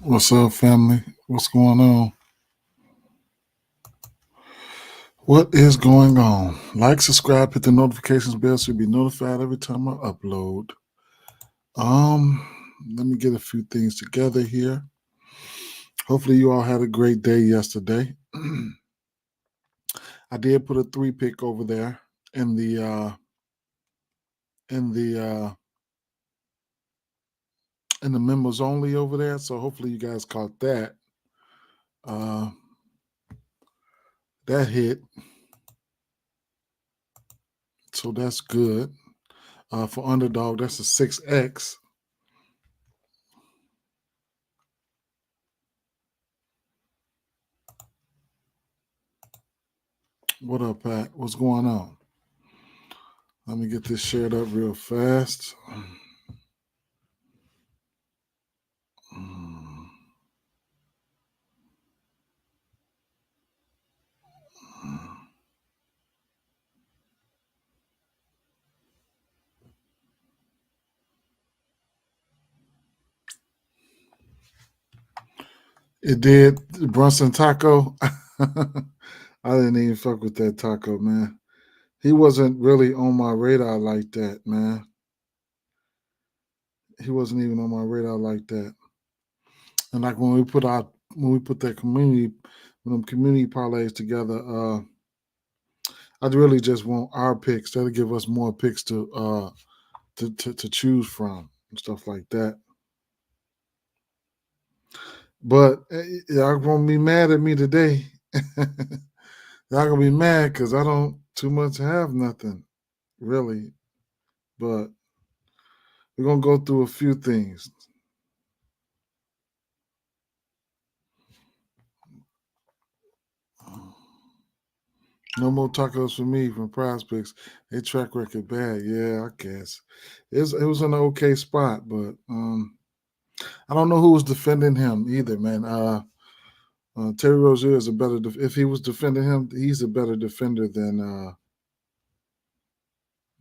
What's up, family? What's going on? What is going on? Like, subscribe, hit the notifications bell so you'll be notified every time I upload. Let me get a few things together here. Hopefully, you all had a great day yesterday. I did put a 3-pick over there in the in the in the members only over there. So hopefully, you guys caught that. Uh, that hit, so that's good. For underdog, that's a 6x. What up, Pat? What's going on? Let me get this shared up real fast. It did. Brunson Taco. I didn't even fuck with that taco, man. He wasn't really on my radar like that, man. He wasn't even on my radar like that. And like when we put that community, when them community parlays together, I'd really just want our picks. That'll give us more picks to choose from and stuff like that. But y'all gonna be mad at me today. Y'all gonna be mad because I don't too much have nothing, really. But we're gonna go through a few things. No more tacos for me from PrizePicks. Their track record bad, yeah, I guess. It was in an okay spot, but I don't know who was defending him either, man. Terry Rozier is a better. If he was defending him, he's a better defender than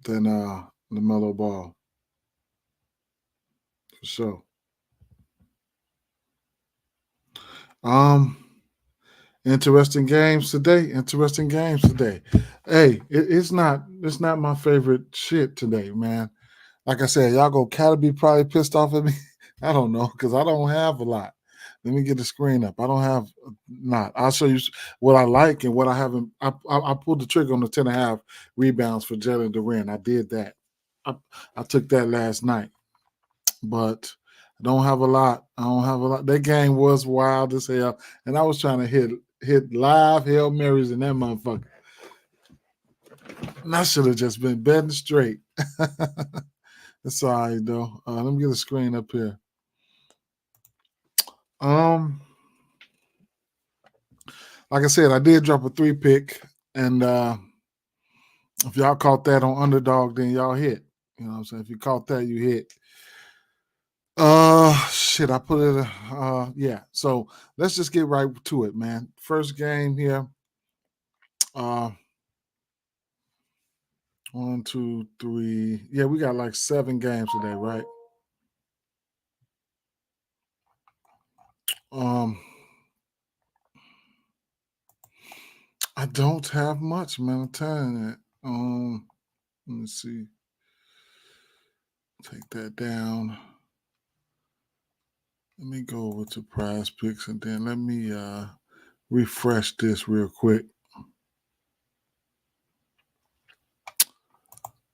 LaMelo Ball for sure. Um, Interesting games today. Interesting games today. Hey, it's not my favorite shit today, man. Like I said, y'all gotta be probably pissed off at me. I don't know because I don't have a lot. Let me get the screen up. I don't have not. I'll show you what I like and what I haven't. I pulled the trigger on the 10.5 rebounds for Jalen Duran. I did that. I took that last night, but I don't have a lot. I don't have a lot. That game was wild as hell, and I was trying to hit live Hail Marys in that motherfucker. And I should have just been betting straight. That's all right though. Let me get a screen up here. Like I said, I did drop a 3-pick, and if y'all caught that on underdog, then y'all hit. You know what I'm saying? If you caught that, you hit. Shit, I put it. Yeah. So let's just get right to it, man. First game here. 1, 2, 3. Yeah, we got like 7 games today, right? I don't have much, man. I'm telling you. Let me see. Take that down. Let me go over to PrizePicks and then let me refresh this real quick.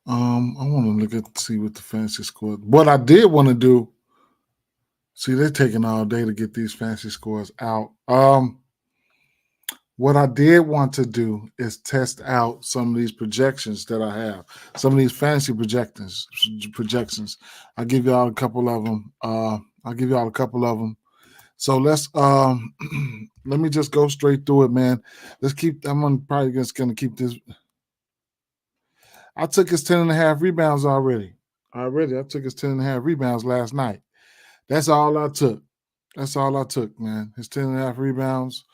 I want to see what the fantasy scores. What I did want to do. See, they're taking all day to get these fantasy scores out. What I did want to do is test out some of these projections that I have. Some of these fantasy projections. I'll give y'all a couple of them. So let's let me just go straight through it, man. I'm probably just gonna keep this. I took his 10.5 rebounds already. I took his 10.5 rebounds last night. That's all I took. Man. His 10.5 rebounds.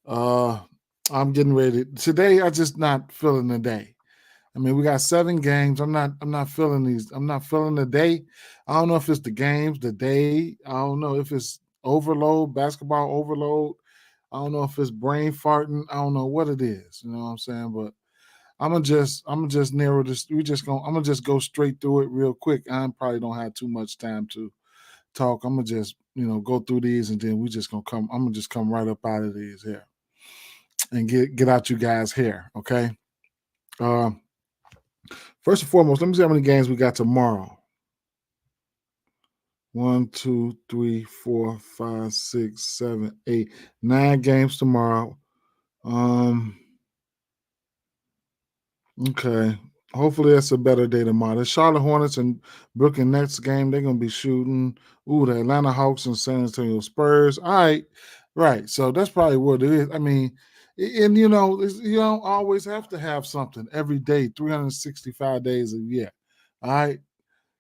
I'm getting ready. Today, I just not feeling the day. I mean, we got 7 games. I'm not feeling these. I'm not feeling the day. I don't know if it's the games, the day. I don't know if it's overload, basketball overload. I don't know if it's brain farting. I don't know what it is. You know what I'm saying? But I'm gonna just narrow this. I'm gonna just go straight through it real quick. I probably don't have too much time to talk. I'm gonna just go through these, and then I'm gonna just come right up out of these here and get out you guys' hair. Okay. Um, First and foremost, let me see how many games we got tomorrow. 1, 2, 3, 4, 5, 6, 7, 8, 9 games tomorrow. Okay. Hopefully that's a better day tomorrow. The Charlotte Hornets and Brooklyn Nets game, they're gonna be shooting. Ooh, the Atlanta Hawks and San Antonio Spurs. All right. Right. So that's probably what it is. I mean, and you don't always have to have something every day, 365 days a year. All right.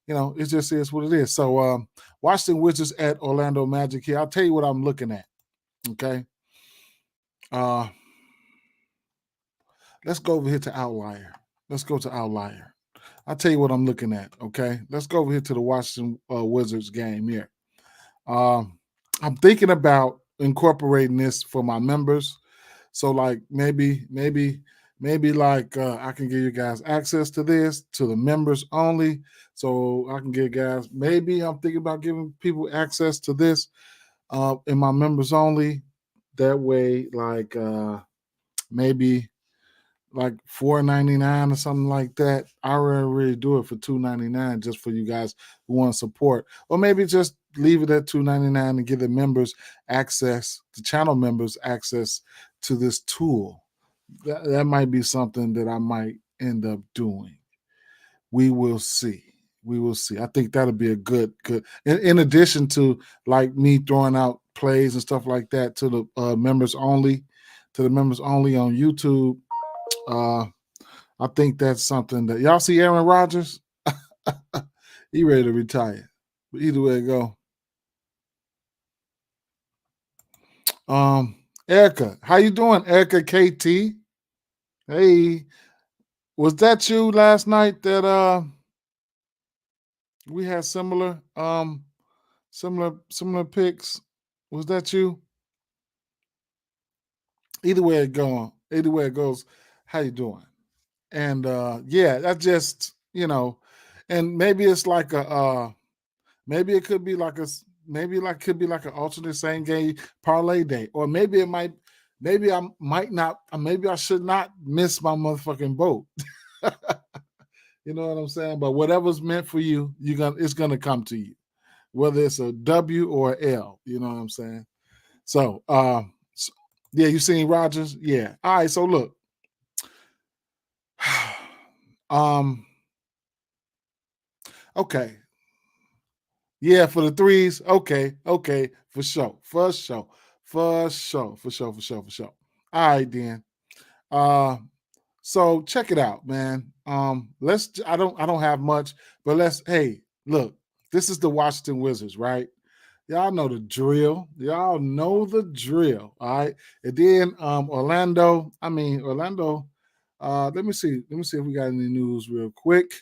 It just is what it is. So Washington Wizards at Orlando Magic here. I'll tell you what I'm looking at. Okay. Let's go over here to Outlier. Let's go to Outlier. I'll tell you what I'm looking at. Okay. Let's go over here to the Washington Wizards game here. I'm thinking about incorporating this for my members. So like maybe like I can give you guys access to this to the members only. So I can give guys, maybe I'm thinking about giving people access to this in my members only. That way, like maybe like $4.99 or something like that. I really do it for $2.99 just for you guys who want to support, or maybe just leave it at $2.99 and give the members access, the channel members access to this tool. That might be something that I might end up doing. We will see. We will see. I think that'll be a good. In addition to like me throwing out plays and stuff like that to the members only, on YouTube. I think that's something that y'all see Aaron Rodgers. He ready to retire. But either way it go. Erica, how you doing, Erica KT? Hey, was that you last night that we had similar picks? Was that you? Either way it goes, how you doing? And yeah, that just, and maybe it's like maybe it could be like could be like an alternate same game parlay day, or maybe I might not, maybe I should not miss my motherfucking boat. You know what I'm saying? But whatever's meant for you, it's gonna come to you, whether it's a W or an L. You know what I'm saying? So, yeah, you seen Rodgers? Yeah. All right. So look, okay. Yeah, for the threes. Okay, for sure. All right, then. So check it out, man. I don't have much, but hey, look, this is the Washington Wizards, right? Y'all know the drill. All right. And then Orlando. Let me see if we got any news real quick.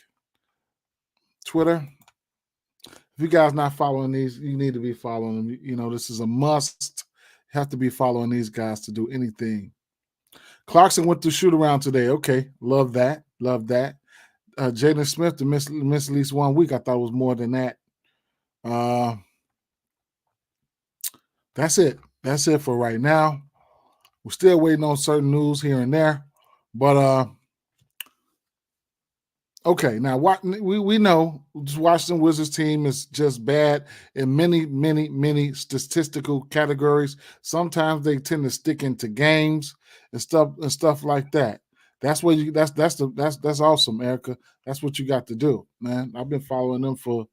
Twitter. If you guys not following these, you need to be following them. This is a must. You have to be following these guys to do anything. Clarkson went to shoot around today. Okay, love that. Jaden Smith to miss at least 1 week. I thought it was more than that. That's it. That's it for right now. We're still waiting on certain news here and there, but okay, now what we know this Washington Wizards team is just bad in many statistical categories. Sometimes they tend to stick into games and stuff like that. That's awesome, Erica. That's what you got to do, man. I've been following them for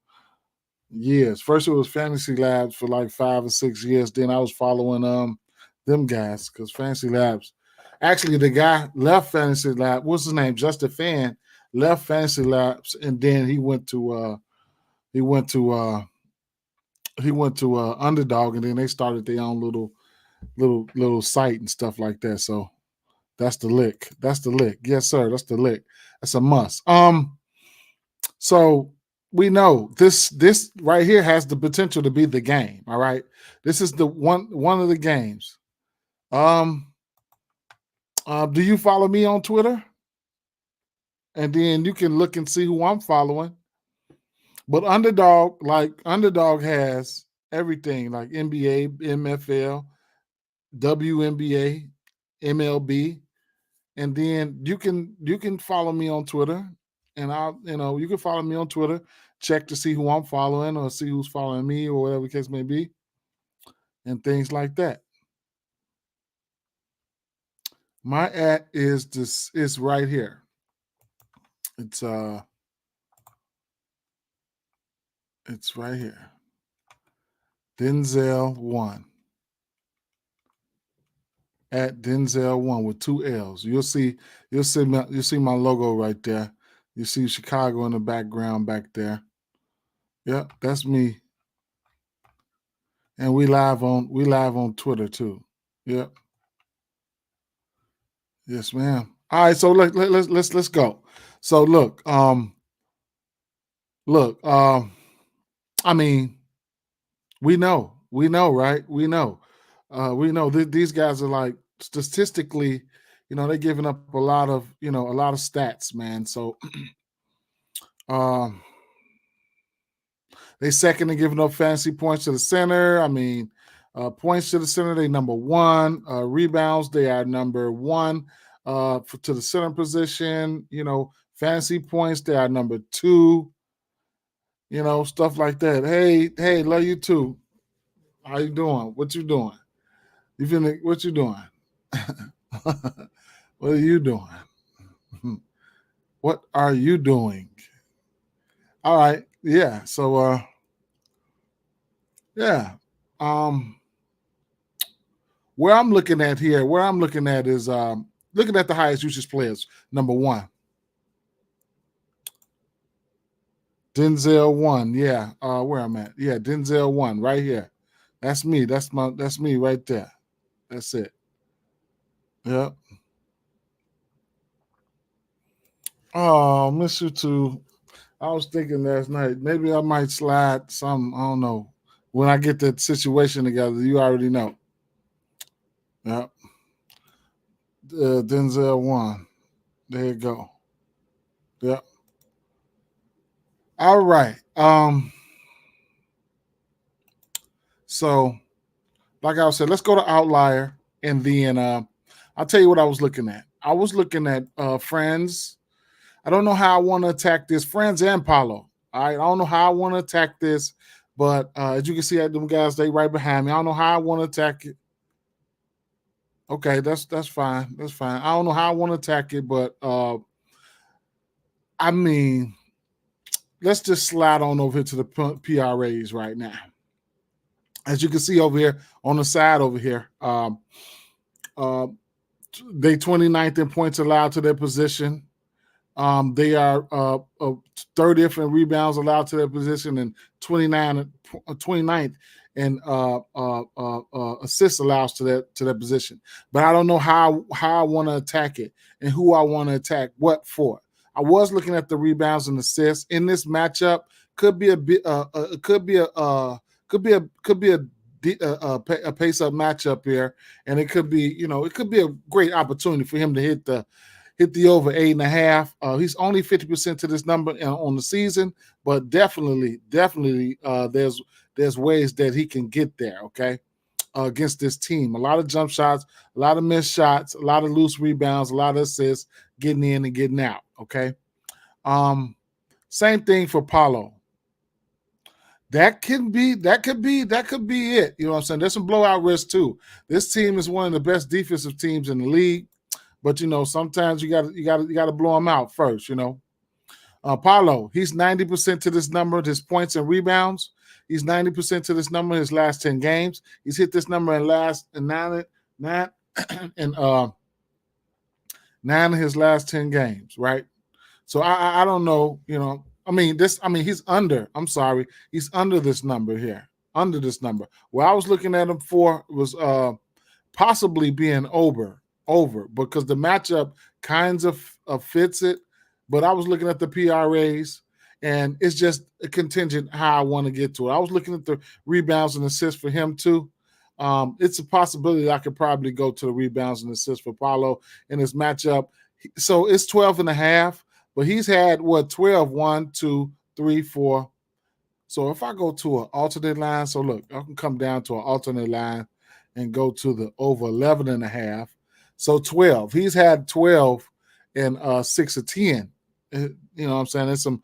years. First it was Fantasy Labs for like 5 or 6 years. Then I was following them guys because Fantasy Labs. Actually, the guy left Fantasy Lab. What's his name? Justin Fan left Fantasy Labs, and then he went to Underdog, and then they started their own little site and stuff like that. So that's the lick. Yes, sir. That's the lick. That's a must. So we know this right here has the potential to be the game. All right, this is the one of the games. Do you follow me on Twitter? And then you can look and see who I'm following. But Underdog has everything like NBA, MFL, WNBA, MLB, and then you can follow me on Twitter, and you can follow me on Twitter, check to see who I'm following or see who's following me or whatever the case may be, and things like that. My ad is right here. It's right here. Denzel1 at Denzel1 with 2 L's. You'll see my logo right there. You see Chicago in the background back there. Yep, that's me. And we live on Twitter too. Yep. Yes, ma'am. All right, so let's go. So I mean, we know, right? We know these guys are like statistically, they're giving up a lot of stats, man. So they second in giving up fantasy points to the center. I mean, points to the center, they number 1. Rebounds, they are number 1 to the center position. Fantasy points, they are number 2. Stuff like that. Hey, love you too. How you doing? What you doing? What you doing? What are you doing? What are you doing? All right. Yeah. So yeah. Where I'm looking at is looking at the highest usage players. Number 1. Denzel1. Yeah. Where I'm at. Yeah, Denzel1 right here. That's me. That's me right there. That's it. Yep. Oh, miss you too. I was thinking last night, maybe I might slide some. I don't know. When I get that situation together, you already know. Yep. Denzel1. There you go. Yep. All right. So, like I said, let's go to Outlier, and then I'll tell you what I was looking at. I was looking at Friends. I don't know how I want to attack this. Friends and Paulo. All right. I don't know how I want to attack this, but as you can see, them guys, they right behind me. I don't know how I want to attack it. Okay, that's fine. That's fine. I don't know how I want to attack it, but I mean, let's just slide on over here to the PRAs right now. As you can see over here on the side over here, they 29th in points allowed to their position. They are 30th in rebounds allowed to their position and 29th in assists allows to their position. But I don't know how I want to attack it and who I want to attack what for. I was looking at the rebounds and assists in this matchup. Could be a pace up matchup here, and it could be a great opportunity for him to hit the over 8.5. He's only 50% to this number on the season, but definitely, there's ways that he can get there. Okay, against this team, a lot of jump shots, a lot of missed shots, a lot of loose rebounds, a lot of assists, getting in and getting out. Okay, same thing for Paulo. That could be it. You know what I'm saying? There's some blowout risk too. This team is one of the best defensive teams in the league. But sometimes you got to blow him out first. Paulo, he's 90% to this number, his points and rebounds. He's 90% to this number in his last 10 games. He's hit this number in nine of his last 10 games, right? So I don't know. He's under. I'm sorry, he's under this number here. Under this number. Where I was looking at him for was possibly being over because the matchup kinds of fits it. But I was looking at the PRAs, and it's just a contingent how I want to get to it. I was looking at the rebounds and assists for him too. It's a possibility that I could probably go to the rebounds and assists for Paolo in this matchup. So it's 12.5, but he's had 12, 1, 2, 3, 4. So if I go to an alternate line, so look, I can come down to an alternate line and go to the over 11.5. So 12. He's had 12 and 6 of 10. You know what I'm saying? There's some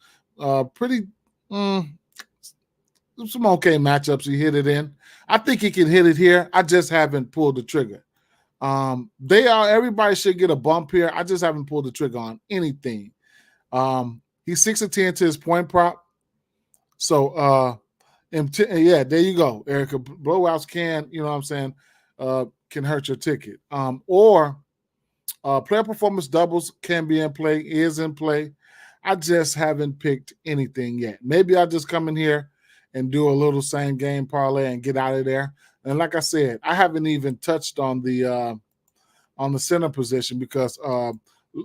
pretty some okay matchups he hit it in. I think he can hit it here. I just haven't pulled the trigger. Everybody should get a bump here. I just haven't pulled the trigger on anything. He's 6 of 10 to his point prop. So yeah, there you go, Erica. Blowouts can, you know what I'm saying, can hurt your ticket. Or player performance doubles can be in play, is in play. I just haven't picked anything yet. Maybe I'll just come in here and do a little same game parlay and get out of there. And like I said, I haven't even touched on the center position because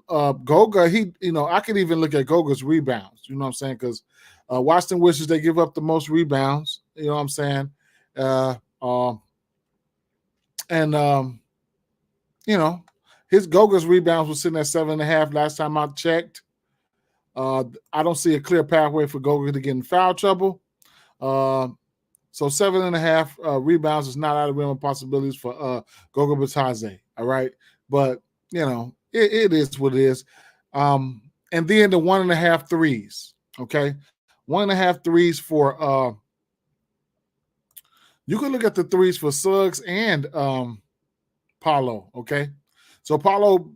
Goga, I could even look at Goga's rebounds. You know what I'm saying? Because Washington Wizards, they give up the most rebounds. You know what I'm saying? His Goga's rebounds was sitting at 7.5 last time I checked. I don't see a clear pathway for Goga to get in foul trouble. So 7.5 rebounds is not out of the realm of possibilities for Goga Batadze. All right. But, it is what it is. And then the 1.5 threes. Okay. 1.5 threes for you can look at the threes for Suggs and Paolo. Okay. So Paolo,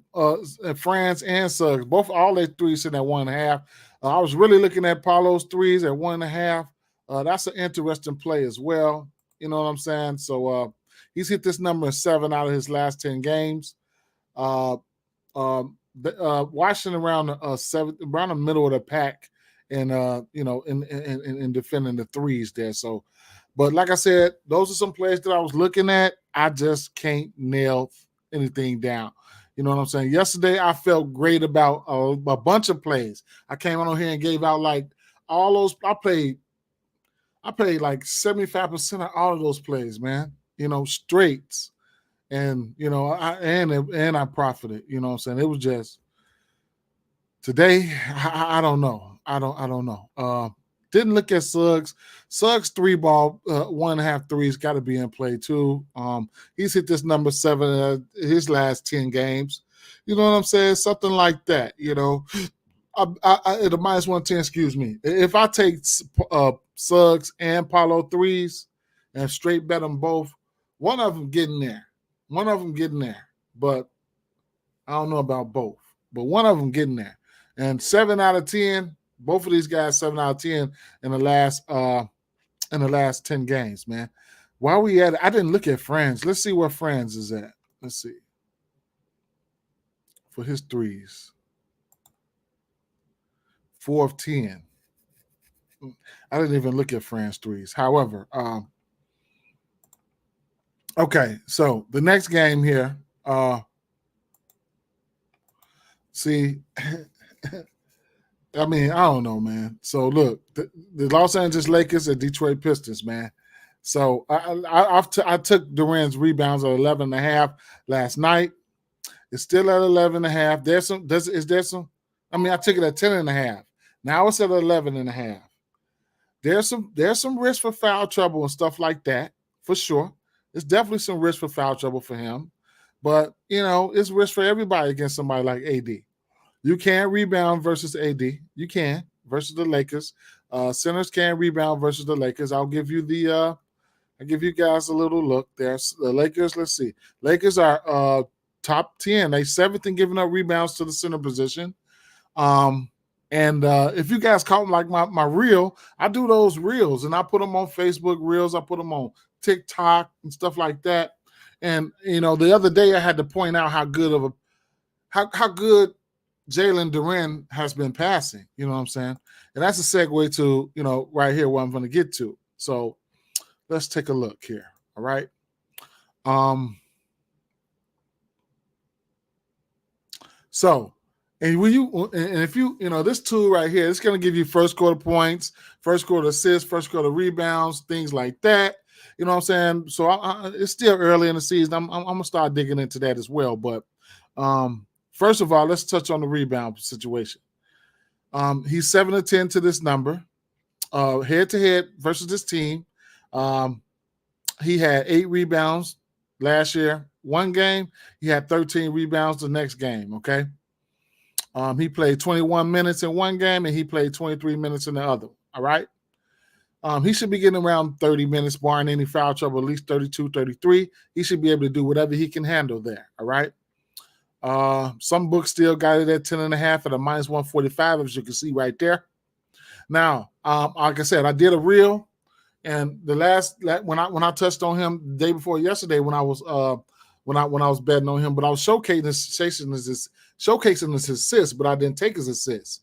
Franz, and Suggs, all their threes sitting at 1.5. I was really looking at Paolo's threes at 1.5. That's an interesting play as well. You know what I'm saying? So he's hit this number in 7 out of his last 10 games. Washington around the middle of the pack, and in defending the threes there. So, but like I said, those are some plays that I was looking at. I just can't nail anything down. You know what I'm saying? Yesterday, I felt great about a bunch of plays. I came on here and gave out like all those. I played like 75% of all of those plays, man. Straights, and I profited. You know what I'm saying? It was just today. I don't know. I don't know. Didn't look at Suggs. Suggs 3-ball, 1.5 threes got to be in play too. He's hit this number 7 his last 10 games. You know what I'm saying? Something like that. At a -110. Excuse me. If I take Suggs and Paolo threes and straight bet them both, one of them getting there. But I don't know about both. But one of them getting there. And 7 out of 10. Both of these guys 7 out of 10 in the last 10 games, man. While we at it, I didn't look at Franz. Let's see where Franz is at. Let's see. For his threes. 4 of 10. I didn't even look at Franz threes. However, okay, so the next game here, see, I mean, I don't know, man. So look, the Los Angeles Lakers and Detroit Pistons, man. So I took Durant's rebounds at 11.5 last night. It's still at 11.5. I took it at 10.5. Now it's at 11.5. There's some risk for foul trouble and stuff like that, for sure. There's definitely some risk for foul trouble for him. But, it's risk for everybody against somebody like AD. You can rebound versus AD. You can versus the Lakers. Centers can rebound versus the Lakers. I'll give you guys a little look there. The Lakers, let's see. Lakers are top 10. They 7th in giving up rebounds to the center position. And if you guys caught like my reel, I do those reels and I put them on Facebook reels. I put them on TikTok and stuff like that. And, the other day I had to point out how good Jalen Duren has been passing. You know what I'm saying? And that's a segue to, right here where I'm going to get to. So let's take a look here. All right. So And if you this tool right here, it's going to give you first quarter points, first quarter assists, first quarter rebounds, things like that. You know what I'm saying? So it's still early in the season. I'm gonna start digging into that as well. But first of all, let's touch on the rebound situation. He's 7-10 to this number, head to head versus this team. He had 8 rebounds last year. One game, he had 13 rebounds the next game. Okay. He played 21 minutes in one game and he played 23 minutes in the other. All right. He should be getting around 30 minutes, barring any foul trouble, at least 32, 33. He should be able to do whatever he can handle there. All right. Some books still got it at 10.5 at a minus 145, as you can see right there. Now, like I said, I did a reel, and the when I touched on him the day before yesterday when I was betting on him, but I was showcasing his assists, but I didn't take his assists.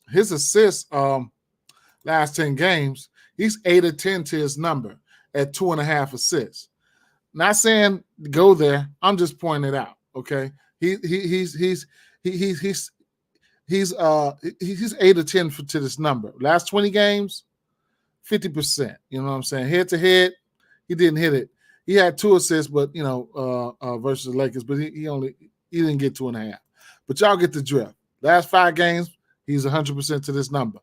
His assists last 10 games, he's 8-10 to his number at 2.5 assists. Not saying go there. I'm just pointing it out. Okay, he's 8-10 to this number. Last 20 games, 50%. You know what I'm saying? Head to head, he didn't hit it. He had 2 assists, but versus the Lakers, but he didn't get 2.5. But y'all get the drift. Last 5 games, he's 100% to this number.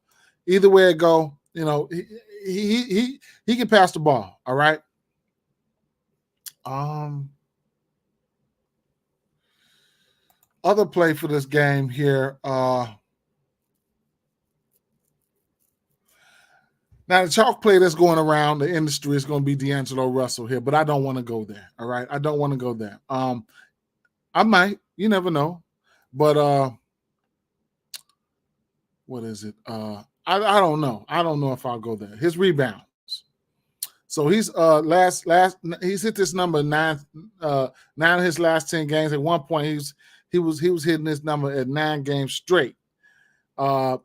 Either way it go, he can pass the ball. All right. Other play for this game here. Now the chalk play that's going around the industry is going to be D'Angelo Russell here, but I don't want to go there. All right, I don't want to go there. I might. You never know. But what is it? I don't know. I don't know if I'll go there. His rebounds. So he's he's hit this number 9 of his last 10 games. At one point he was hitting this number at 9 games straight. 3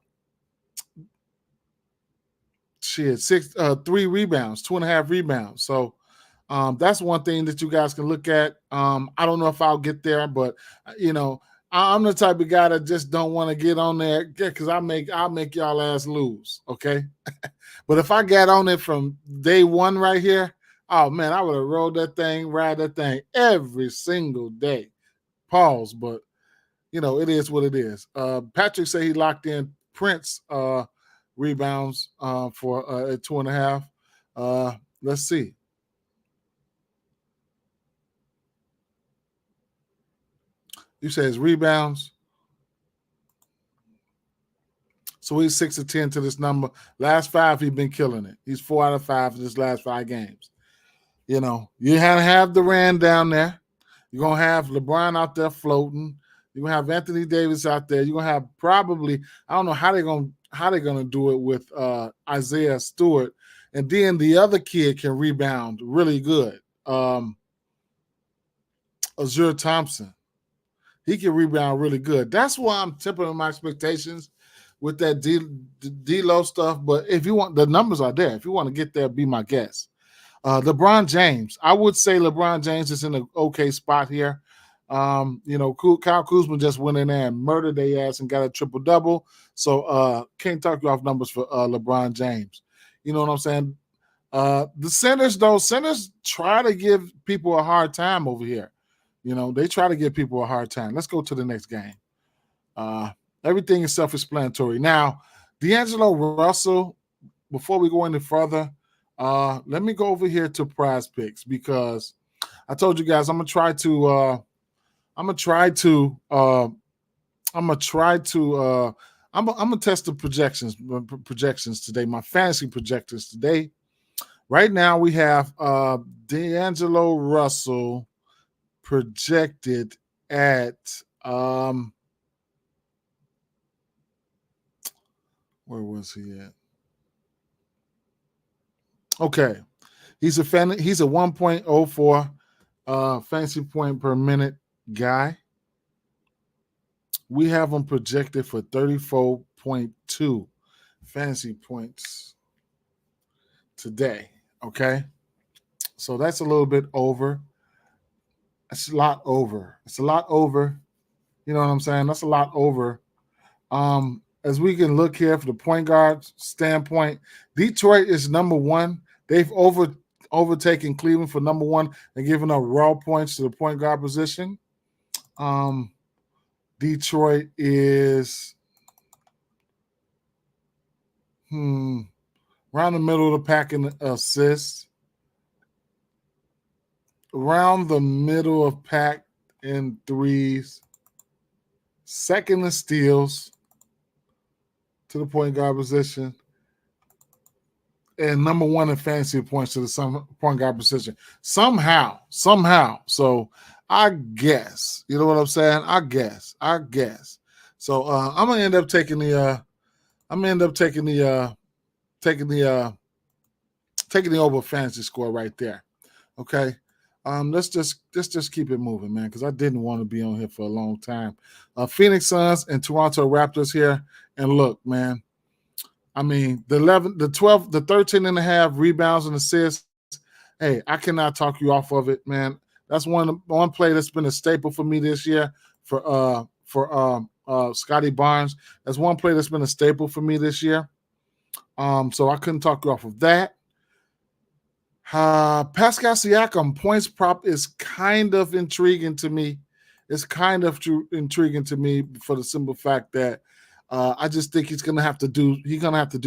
rebounds, 2.5 rebounds. So that's one thing that you guys can look at. I don't know if I'll get there, but I'm the type of guy that just don't want to get on there because I'll make y'all ass lose. Okay. But if I got on it from day one right here, oh man, I would have rolled that thing, ride that thing every single day. Pause, but it is what it is. Patrick said he locked in Prince rebounds for at 2.5. Let's see. You say his rebounds. So he's 6-10 to this number. Last 5, he's been killing it. He's 4 out of 5 in his last 5 games. You have Durant down there. You're gonna have LeBron out there floating. You're gonna have Anthony Davis out there. You're gonna have probably, I don't know how they're gonna do it with Isaiah Stewart, and then the other kid can rebound really good. Azure Thompson, he can rebound really good. That's why I'm tempering my expectations with that D-Lo stuff. But if you want, the numbers are there. If you want to get there, be my guest. LeBron James, I would say LeBron James is in an okay spot here. Kyle Kuzma just went in there and murdered their ass and got a triple-double. So can't talk you off numbers for LeBron James. You know what I'm saying? The centers try to give people a hard time over here. They try to give people a hard time. Let's go to the next game. Everything is self-explanatory. Now, D'Angelo Russell, before we go any further, let me go over here to PrizePicks because I told you guys I'm gonna try to test the projections today, my fantasy projections today. Right now we have D'Angelo Russell projected at where was he at? Okay. He's a 1.04 fantasy point per minute guy. We have him projected for 34.2 fantasy points today. Okay. So that's a little bit over. It's a lot over. It's a lot over. You know what I'm saying? That's a lot over. As we can look here for the point guard standpoint, Detroit is number one. They've overtaken Cleveland for number one and given up raw points to the point guard position. Um, Detroit is around the middle of the pack in assists, around the middle of pack in threes, second in steals to the point guard position, and number one in fantasy points to the point guard position. Somehow. So I guess, you know what I'm saying? I guess. So I'm gonna end up taking the taking the over fantasy score right there. Okay. Let's just keep it moving, man, because I didn't want to be on here for a long time. Phoenix Suns and Toronto Raptors here. And look, man, I mean, the 11, the 12, the 13 and a half rebounds and assists. Hey, I cannot talk you off of it, man. That's one play that's been a staple for me this year for Scotty Barnes. That's one play that's been a staple for me this year. So I couldn't talk you off of that. Pascal Siakam points prop is kind of intriguing to me. It's kind of intriguing to me for the simple fact that I just think he's gonna have to do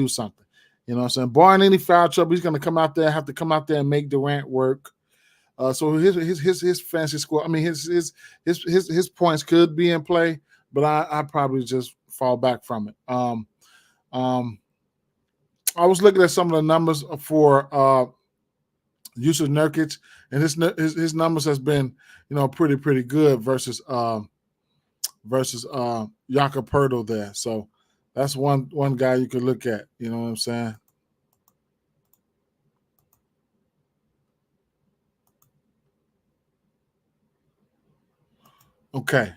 something. You know what I'm saying? Barring any foul trouble, he's gonna have to come out there and make Durant work. So his fantasy score, I mean his points could be in play, but I probably just fall back from it. I was looking at some of the numbers for Yusuf Nurkic, and his numbers has been, you know, pretty good versus Jakob Poeltl there. So that's one guy you could look at. You know what I'm saying? Okay.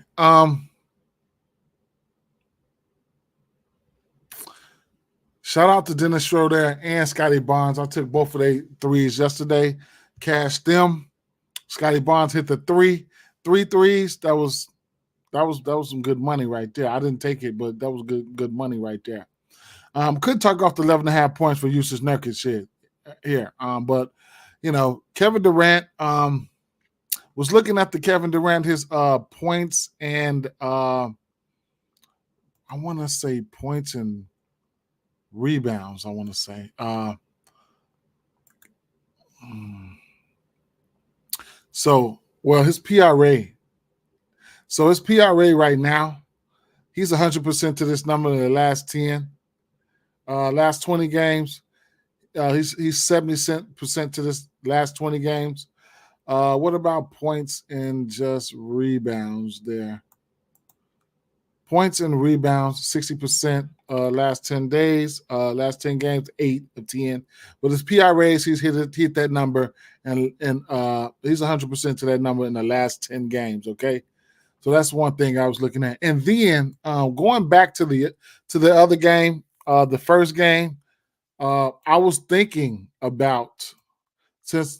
Shout out to Dennis Schroeder and Scotty Barnes. I took both of their threes yesterday, cashed them. Scotty Barnes hit the three threes. That was some good money right there. I didn't take it, but that was good money right there. Could talk off the 11.5 points for Yusuf Nurkic here. But you know, Kevin Durant was looking at Kevin Durant, his points and I want to say points and rebounds. I want to say. So, well, his PRA. So his PRA right now, he's 100% to this number in the last 10, last 20 games. He's 70% to this last 20 games. What about points and just rebounds there? Points and rebounds, 60% last 10 days, last 10 games, 8 of 10. But his PRAs, he's hit that number, and he's 100% to that number in the last 10 games, okay? So that's one thing I was looking at. And then going back to the other game, the first game, I was thinking about, since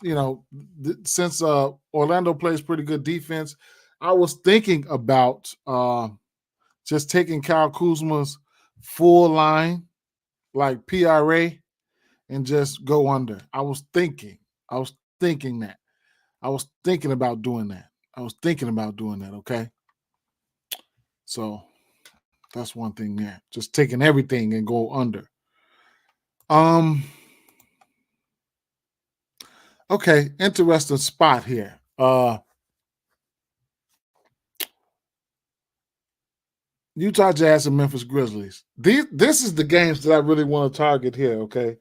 Orlando plays pretty good defense, I was thinking about just taking Kyle Kuzma's full line, like PRA, and just go under. I was thinking that. I was thinking about doing that. Okay. So that's one thing there. Just taking everything and go under. Okay, interesting spot here. Utah Jazz and Memphis Grizzlies. This is the games that I really want to target here, okay?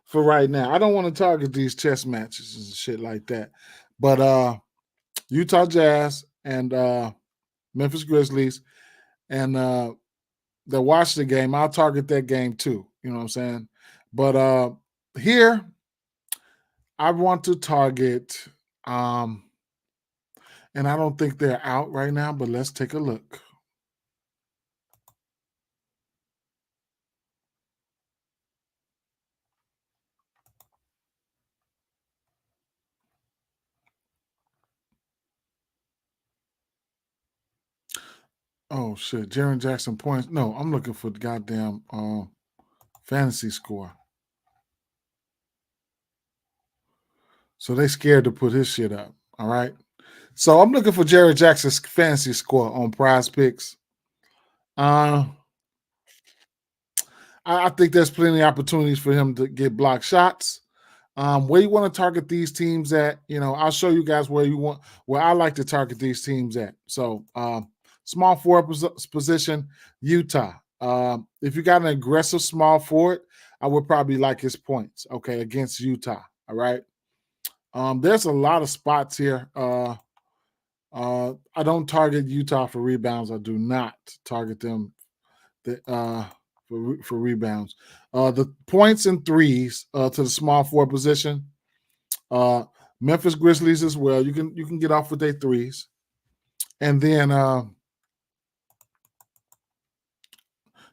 For right now. I don't want to target these chess matches and shit like that. But Utah Jazz and Memphis Grizzlies and the Washington game, I'll target that game too. You know what I'm saying? But here I want to target and I don't think they're out right now, but let's take a look. Oh shit, Jaren Jackson points. No, I'm looking for the goddamn fantasy score. So they scared to put his shit up. All right. So I'm looking for Jared Jackson's fantasy score on PrizePicks. Uh, I think there's plenty of opportunities for him to get block shots. Where you want to target these teams at, I'll show you guys where I like to target these teams at. So small forward position, Utah. If you got an aggressive small forward, I would probably like his points, okay, against Utah. All right. There's a lot of spots here. I don't target Utah for rebounds. I do not target them for rebounds. The points and threes to the small forward position. Memphis Grizzlies as well. You can get off with their threes, and then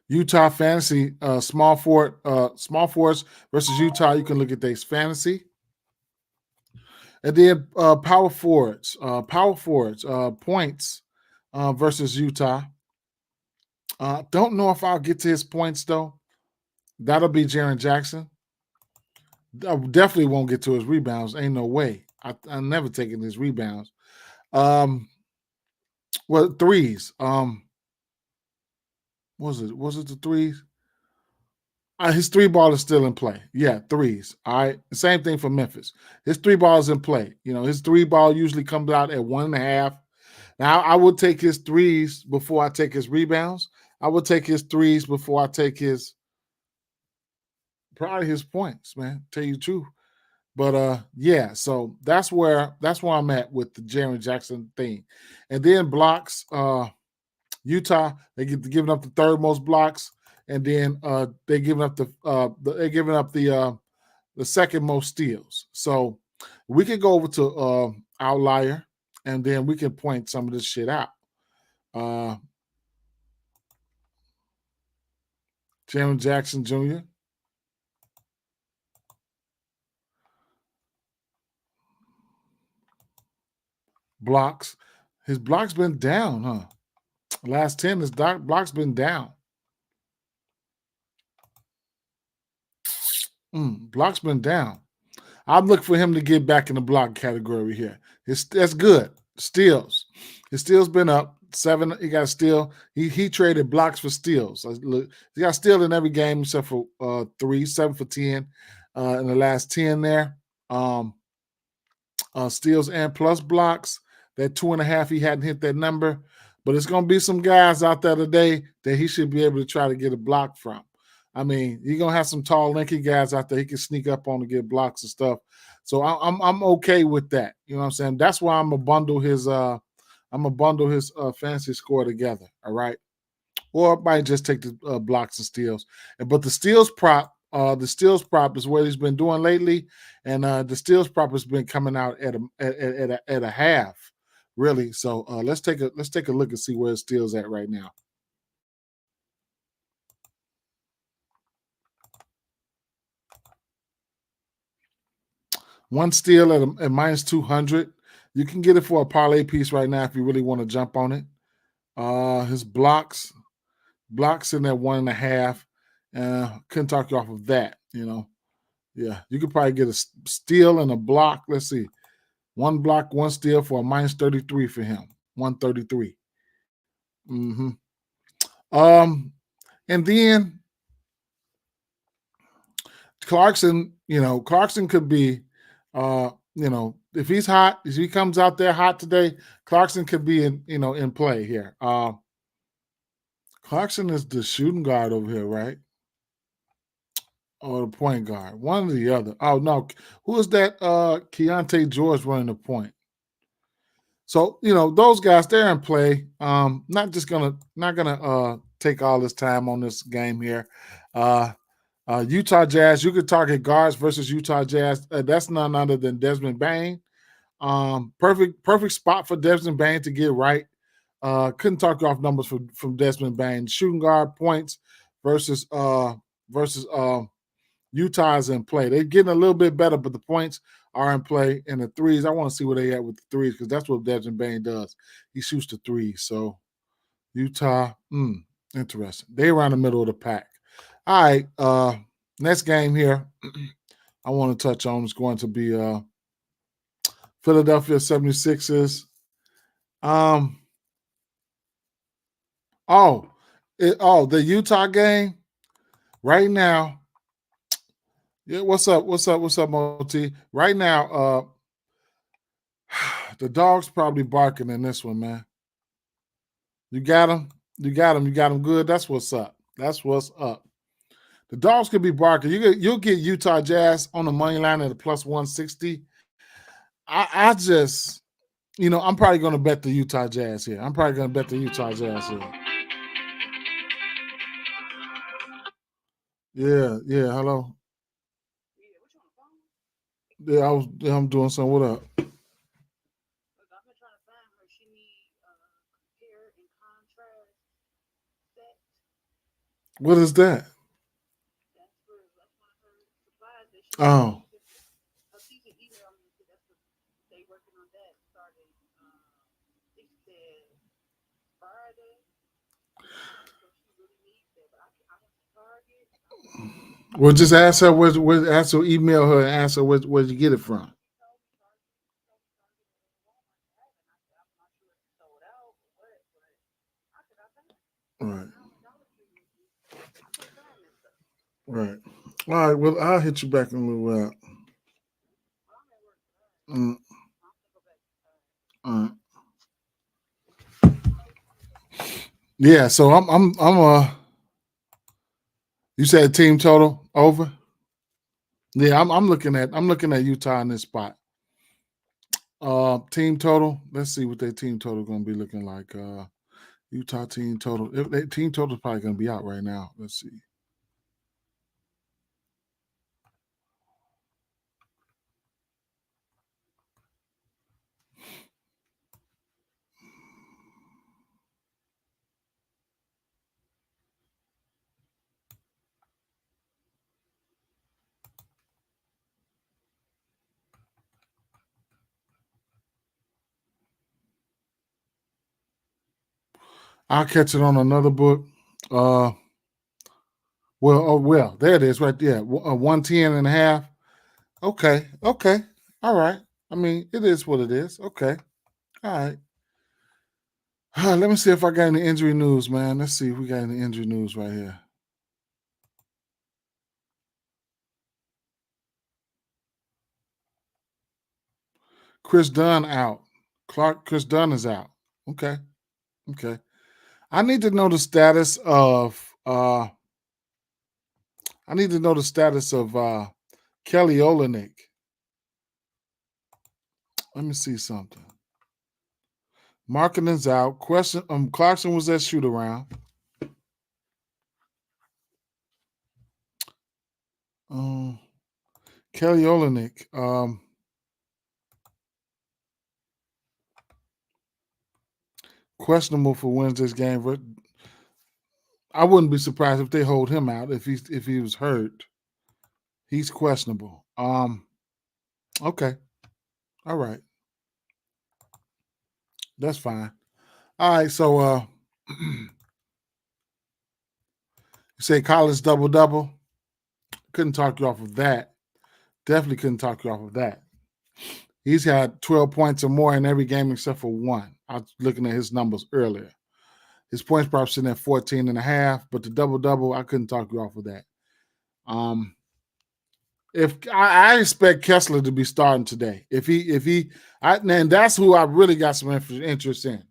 Utah fantasy small forwards versus Utah. You can look at their fantasy, and then power forwards points versus Utah. Don't know if I'll get to his points though. That'll be Jaren Jackson. I definitely won't get to his rebounds. Ain't no way. I'm never taking his rebounds. Threes. Was it the threes? His three ball is still in play. Yeah, threes. All right. Same thing for Memphis. His three ball is in play. His three ball usually comes out at 1.5. Now, I would take his threes before I take his rebounds. I would take his threes before I take probably his points, man. Tell you the truth. But yeah, so that's where I'm at with the Jaren Jackson thing. And then blocks, Utah, they get giving up the third most blocks, and then they're giving up the second most steals. So we can go over to outlier, and then we can point some of this shit out. Jaren Jackson Jr. Blocks. His blocks been down, huh? Last 10, his blocks been down. Block's been down. I'm looking for him to get back in the block category here. That's good. Steals. His steals been up 7. He got a steal. He traded blocks for steals. He got a steal in every game except for 3, 7 for 10 in the last 10 there. Steals and plus blocks. That 2.5, he hadn't hit that number. But it's going to be some guys out there today that he should be able to try to get a block from. I mean, you're gonna have some tall, lanky guys out there he can sneak up on to get blocks and stuff. So I'm okay with that. You know what I'm saying? That's why I'm gonna bundle his fantasy score together. All right, or I might just take the blocks and steals. But the steals prop is what he's been doing lately, and the steals prop has been coming out at a half, really. So let's take a look and see where his steals at right now. One steal at minus 200. You can get it for a parlay piece right now if you really want to jump on it. His blocks in at 1.5. Couldn't talk you off of that, Yeah, you could probably get a steal and a block. Let's see. One block, one steal for a minus 33 for him. 133. And then Clarkson could be if he's hot, if he comes out there hot today, Clarkson could be in play here. Clarkson is the shooting guard over here, right? Or the point guard. One or the other. Oh no. Who is that? Keontae George running the point. So, those guys, they're in play. Not gonna take all this time on this game here. Utah Jazz, you could target guards versus Utah Jazz. That's none other than Desmond Bane. Perfect spot for Desmond Bane to get right. Couldn't talk off numbers from Desmond Bane. Shooting guard points versus Utah is in play. They're getting a little bit better, but the points are in play. And the threes, I want to see where they at with the threes because that's what Desmond Bane does. He shoots the threes. So Utah. Interesting. They around the middle of the pack. All right. Next game here I want to touch on is going to be Philadelphia 76ers. The Utah game right now. Yeah, what's up, Moti? Right now, the dog's probably barking in this one, man. You got him? You got him good? That's what's up. The dogs could be barking. You'll get Utah Jazz on the money line at a plus 160. I just, I'm probably going to bet the Utah Jazz here. Yeah, hello. Yeah, I'm doing something. What up? What is that? Oh. Well, just ask her email her and ask her where'd you get it from. Right. Right. All right. Well, I'll hit you back in a little while. All right. Yeah. So you said team total over? Yeah, I'm looking at Utah in this spot. Team total. Let's see what their team total going to be looking like. Utah team total. Their team total is probably going to be out right now. Let's see. I'll catch it on another book. Well, there it is right there. 110.5. Okay. All right. I mean, it is what it is. Okay. All right. Let me see if I got any injury news, man. Let's see if we got any injury news right here. Chris Dunn out. Chris Dunn is out. Okay. I need to know the status of Kelly Olynyk. Let me see something. Markkanen's out. Clarkson was at shoot around. Kelly Olynyk. Questionable for Wednesday's game. But I wouldn't be surprised if they hold him out if he was hurt. He's questionable. Okay. All right. That's fine. All right, so you say Collins double. Couldn't talk you off of that. Definitely couldn't talk you off of that. He's had 12 points or more in every game except for one. I was looking at his numbers earlier. His points probably sitting at 14.5, but the double, I couldn't talk you off of that. If I expect Kessler to be starting today, and that's who I really got some interest in.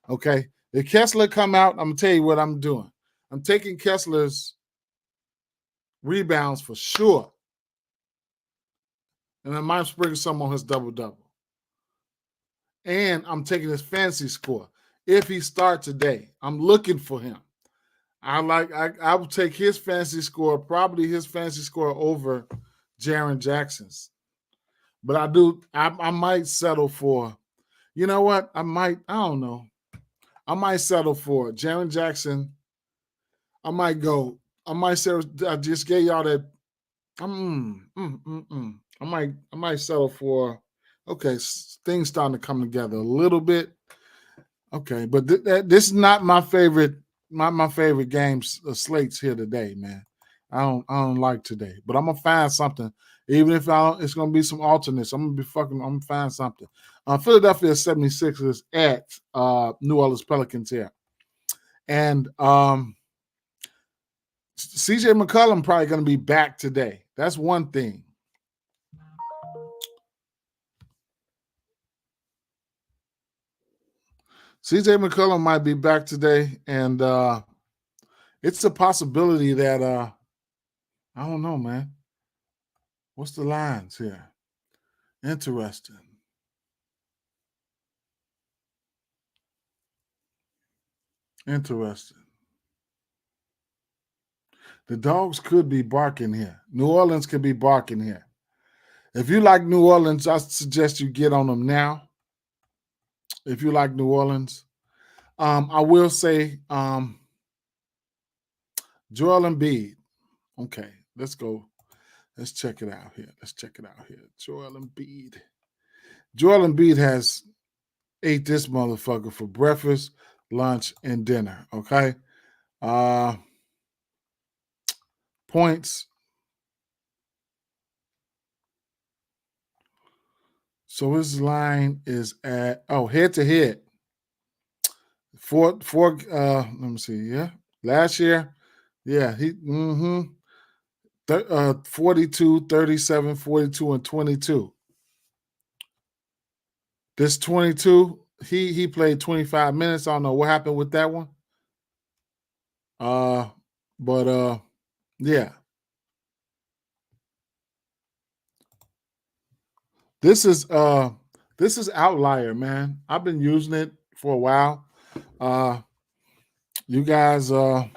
Okay, if Kessler come out, I'm gonna tell you what I'm doing. I'm taking Kessler's rebounds for sure, and I might sprinkle some on his double. And I'm taking his fantasy score. If he starts today, I'm looking for him. I will take his fantasy score, probably his fantasy score over Jaren Jackson's. But I might settle for, you know what? I don't know. I might settle for Jaren Jackson. I might settle. I just gave y'all that. I might settle for, okay, things starting to come together a little bit. Okay, but this is not my favorite. My favorite games slates here today, man. I don't like today, but I'm gonna find something. Even if I don't, it's gonna be some alternates. I'm gonna find something. Philadelphia 76ers at New Orleans Pelicans here, and CJ McCollum probably gonna be back today. That's one thing. CJ McCollum might be back today, and it's a possibility that I don't know, man. What's the lines here? Interesting. Interesting. The dogs could be barking here. New Orleans could be barking here. If you like New Orleans, I suggest you get on them now. If you like New Orleans, I will say Joel Embiid. Okay, let's go. Let's check it out here. Joel Embiid. Joel Embiid has ate this motherfucker for breakfast, lunch, and dinner. Okay. Points. So his line is at head to head. Let me see. Yeah. Last year, yeah, 42, 37, 42, and 22. This 22, he played 25 minutes. I don't know what happened with that one. But yeah. This is Outlier, man. I've been using it for a while. You guys, I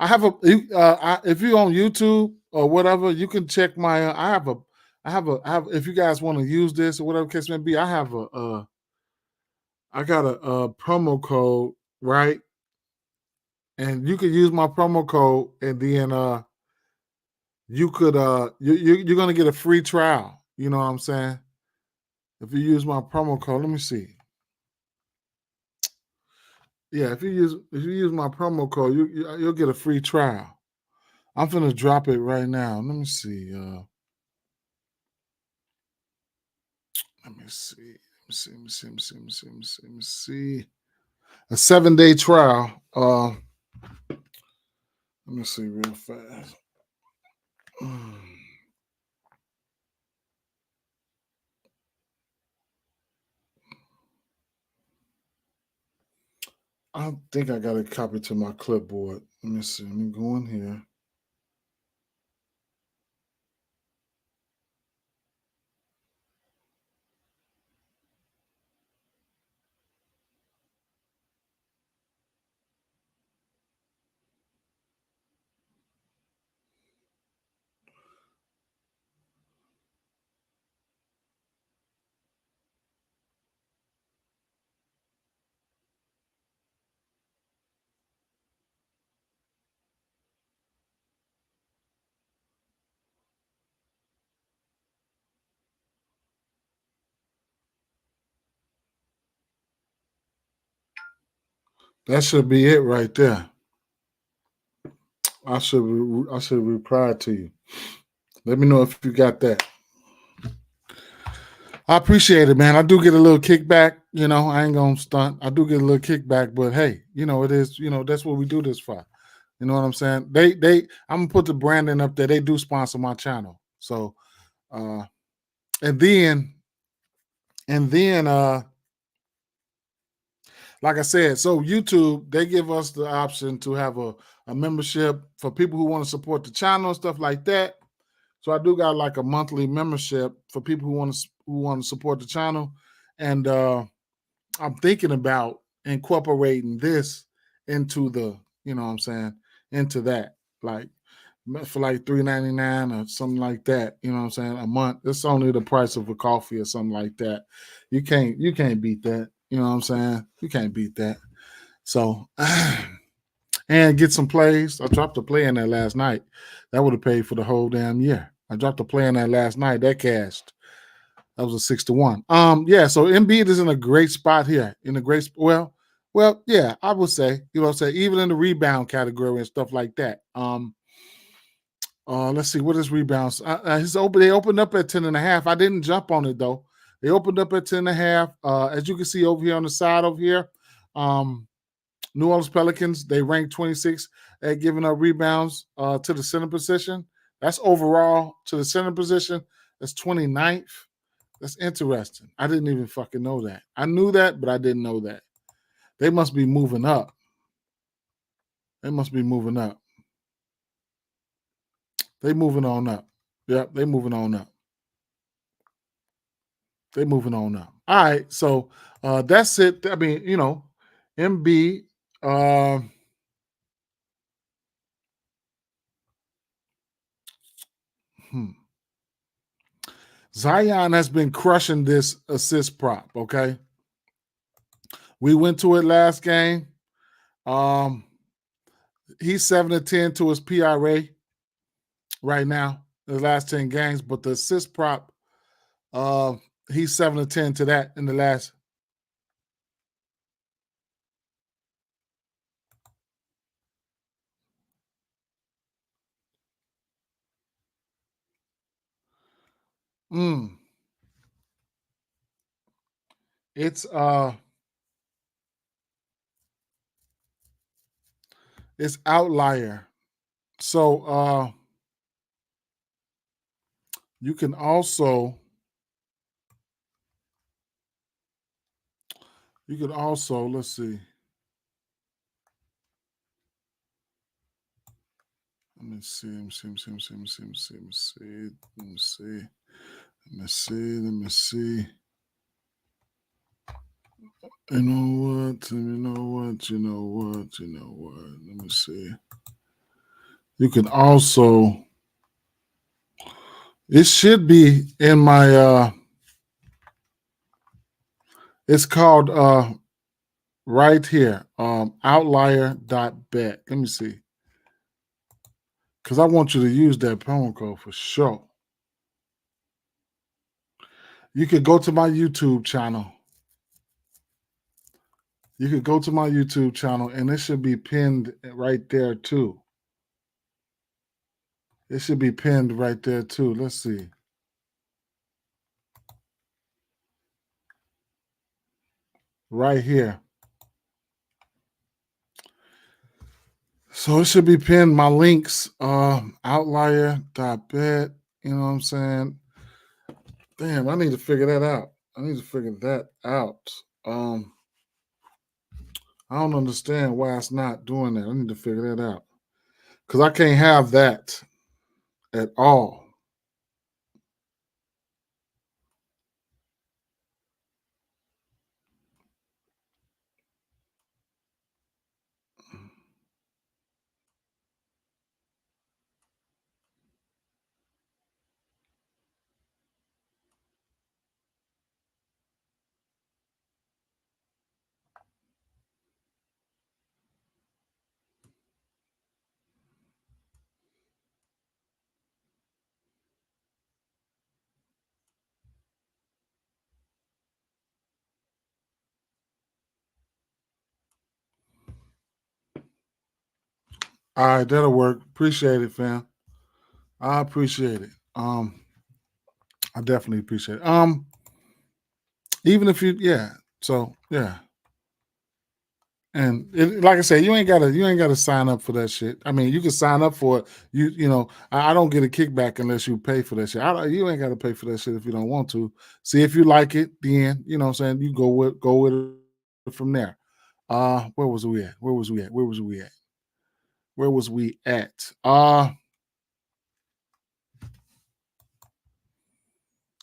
have if you're on YouTube or whatever, you can check my. I have. If you guys want to use this or whatever case may be, I have I got a promo code, right? And you can use my promo code, and then you could you're gonna get a free trial. You know what I'm saying? If you use my promo code, let me see. Yeah, if you use my promo code, you'll get a free trial. I'm gonna drop it right now. Let me see. Let me see. Let me see. A 7-day trial. Let me see real fast. I think I got a copy to my clipboard. Let me see. Let me go in here. That should be it right there. I should reply to you. Let me know if you got that. I appreciate it, man. I do get a little kickback. You know, I ain't gonna stunt. I do get a little kickback, but hey, it is. That's what we do this for. You know what I'm saying? I'm gonna put the branding up there. They do sponsor my channel. So, and then, like I said, so YouTube, they give us the option to have a membership for people who want to support the channel and stuff like that. So I do got like a monthly membership for people who want to support the channel, and I'm thinking about incorporating this into the, you know what I'm saying, into that, like for like $3.99 or something like that. You know what I'm saying, a month. It's only the price of a coffee or something like that. You can't beat that. You know what I'm saying? You can't beat that. So and get some plays. I dropped a play in there last night. That would have paid for the whole damn year. I dropped a play in there last night. That cashed. That was a 6-1. Yeah. So Embiid is in a great spot here. Well, yeah, I would say, even in the rebound category and stuff like that. Let's see, what is rebounds? They opened up at 10.5. I didn't jump on it though. They opened up at 10.5. As you can see over here on the side over here, New Orleans Pelicans, they ranked 26 at giving up rebounds to the center position. That's overall to the center position. That's 29th. That's interesting. I didn't even fucking know that. I knew that, but I didn't know that. They must be moving up. They must be moving up. They moving on up. Yep, they moving on up. They moving on up. All right, so that's it. I mean, MB. Uh, Zion has been crushing this assist prop. Okay, we went to it last game. He's 7-10 to his PRA right now, the last 10 games, but the assist prop, he's 7-10 to that in the last. It's outlier. So you can also let's see. Let me see. You know what? Let me see. You can also, it should be in my, it's called right here, outlier.bet. Let me see. Because I want you to use that promo code for sure. You could go to my YouTube channel. You could go to my YouTube channel and it should be pinned right there too. It should be pinned right there too. Let's see. Right here. So it should be pinned. My links, outlier.bet. You know what I'm saying? Damn, I need to figure that out. I don't understand why it's not doing that. I need to figure that out. Because I can't have that at all. All right, that'll work. Appreciate it, fam. I appreciate it. I definitely appreciate it. Even if you, yeah. So yeah. And like I said, you ain't gotta sign up for that shit. I mean, you can sign up for it. I don't get a kickback unless you pay for that shit. You ain't gotta pay for that shit if you don't want to. See if you like it, then you know what I'm saying, you go with it from there. Where was we at?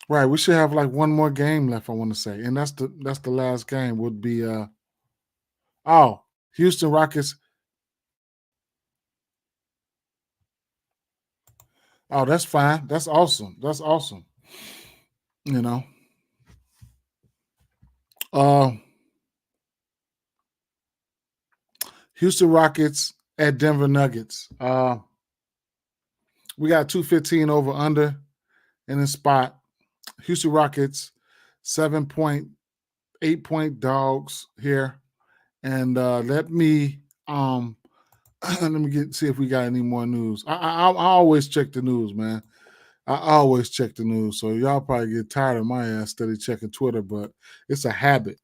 Right, we should have like one more game left, I want to say. And that's the last game would be Houston Rockets. Oh, that's fine. That's awesome. You know. Houston Rockets at Denver Nuggets. We got 215 over under in the spot. Houston Rockets, 7.8 point dogs here. And let me see if we got any more news. I always check the news, man. I always check the news. So y'all probably get tired of my ass steady checking Twitter, but it's a habit.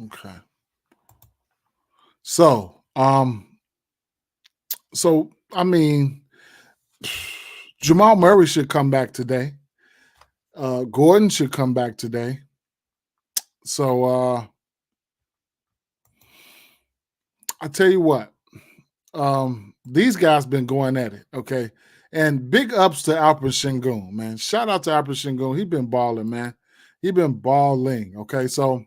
Okay. So, I mean, Jamal Murray should come back today. Gordon should come back today. So I tell you what, these guys been going at it, okay? And big ups to Alfred Sengun, man. Shout out to Alfred Sengun. He been balling, man. He been balling, okay? So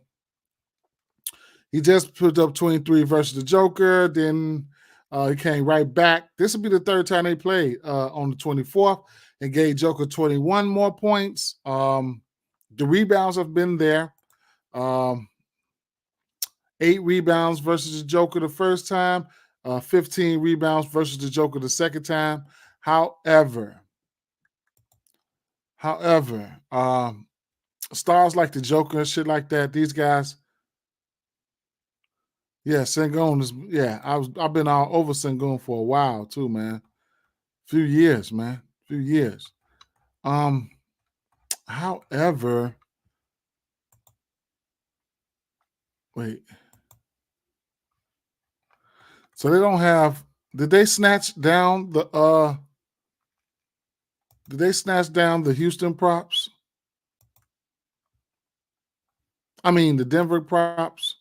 he just put up 23 versus the Joker. Then he came right back. This will be the third time they played on the 24th and gave Joker 21 more points. The rebounds have been there. 8 rebounds versus the Joker the first time, 15 rebounds versus the Joker the second time. However, stars like the Joker and shit like that, these guys, yeah, Sengun is, yeah, I've been all over Sengun for a while too, man. Few years, man. Few years. However, wait. So they don't have, did they snatch down the Houston props? I mean the Denver props.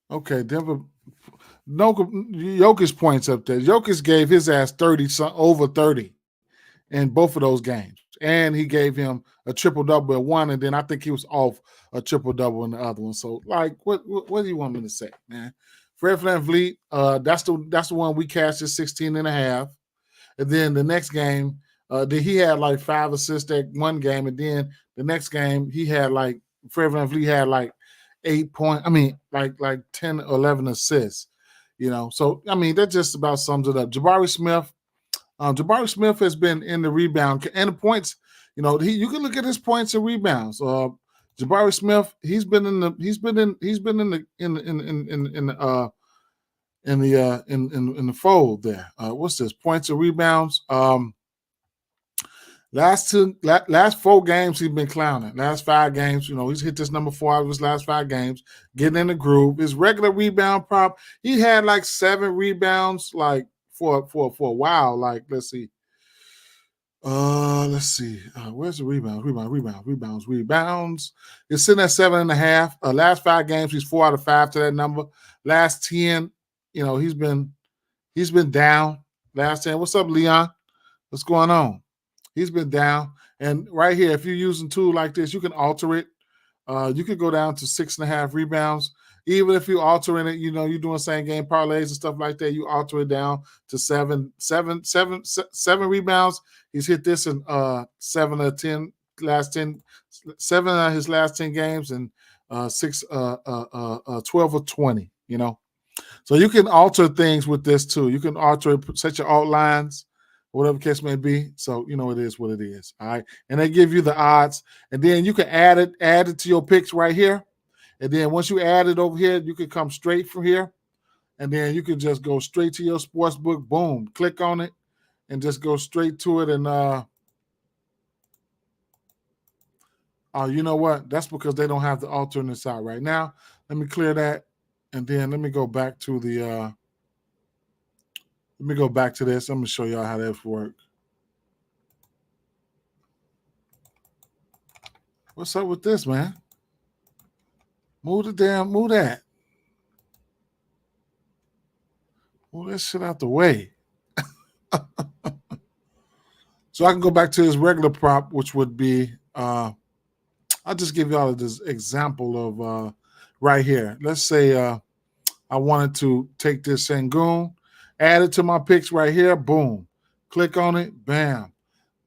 Okay, Denver. No, Jokic points up there. Jokic gave his ass 30, over 30 in both of those games. And he gave him a triple-double in one, and then I think he was off a triple-double in the other one. So, like, what do you want me to say, man? Fred VanVleet, that's the one we cashed at 16 and a half. And then the next game, he had like 5 assists that one game, and then the next game he had like Fred VanVleet had like 8 points. I mean, like 10, 11 assists. You know, so I mean that just about sums it up. Jabari Smith has been in the rebound and the points. You know, you can look at his points and rebounds. Jabari Smith, he's been in the fold there. What's this? Points and rebounds. Last 4 games he's been clowning. Last 5 games, you know, he's hit this number 4 out of his last 5 games, getting in the groove. His regular rebound prop, he had like 7 rebounds, like for a while. Like let's see. Where's the rebounds? It's sitting at 7.5. Last 5 games, he's 4 out of 5 to that number. Last 10, you know, he's been down. Last 10. What's up, Leon? What's going on? He's been down. And right here, if you're using a tool like this, you can alter it. You could go down to 6.5 rebounds. Even if you're altering it, you know, you're doing same game parlays and stuff like that, you alter it down to 7 rebounds. He's hit this in 7 of 10 last 10, 7 of his last 10 games, and 12 of 20, you know. So you can alter things with this too. You can alter it, set your alt lines, whatever case may be. So you know it is what it is. All right. And they give you the odds. And then you can add it to your picks right here. And then once you add it over here, you can come straight from here. And then you can just go straight to your sports book. Boom. Click on it and just go straight to it. And you know what? That's because they don't have the alternate side right now. Let me clear that. And then let me go back to the let me go back to this. I'm gonna show y'all how that works. What's up with this, man? Move that. Move that shit out the way. So I can go back to his regular prop, which would be I'll just give y'all this example of right here. Let's say I wanted to take this Sengun, add it to my picks right here. Boom. Click on it. Bam.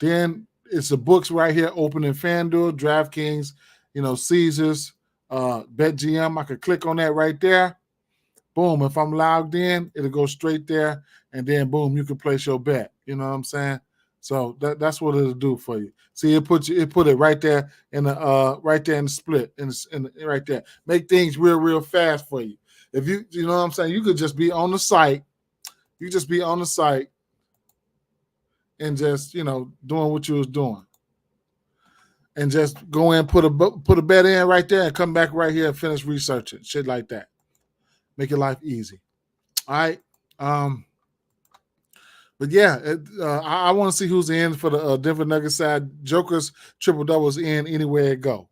Then it's the books right here. Open in FanDuel, DraftKings, you know, Caesars, BetGM. I could click on that right there. Boom. If I'm logged in, it'll go straight there. And then boom, you can place your bet. You know what I'm saying? So that's what it'll do for you. See, it put it right there in the split right there. Make things real fast for you. If you know what I'm saying, you could just be on the site. You just be on the site and just doing what you was doing, and just go in, put a bet in right there, and come back right here and finish researching shit like that. Make your life easy. All right. But yeah, I want to see who's in for the Denver Nuggets side. Joker's triple doubles in anywhere it go.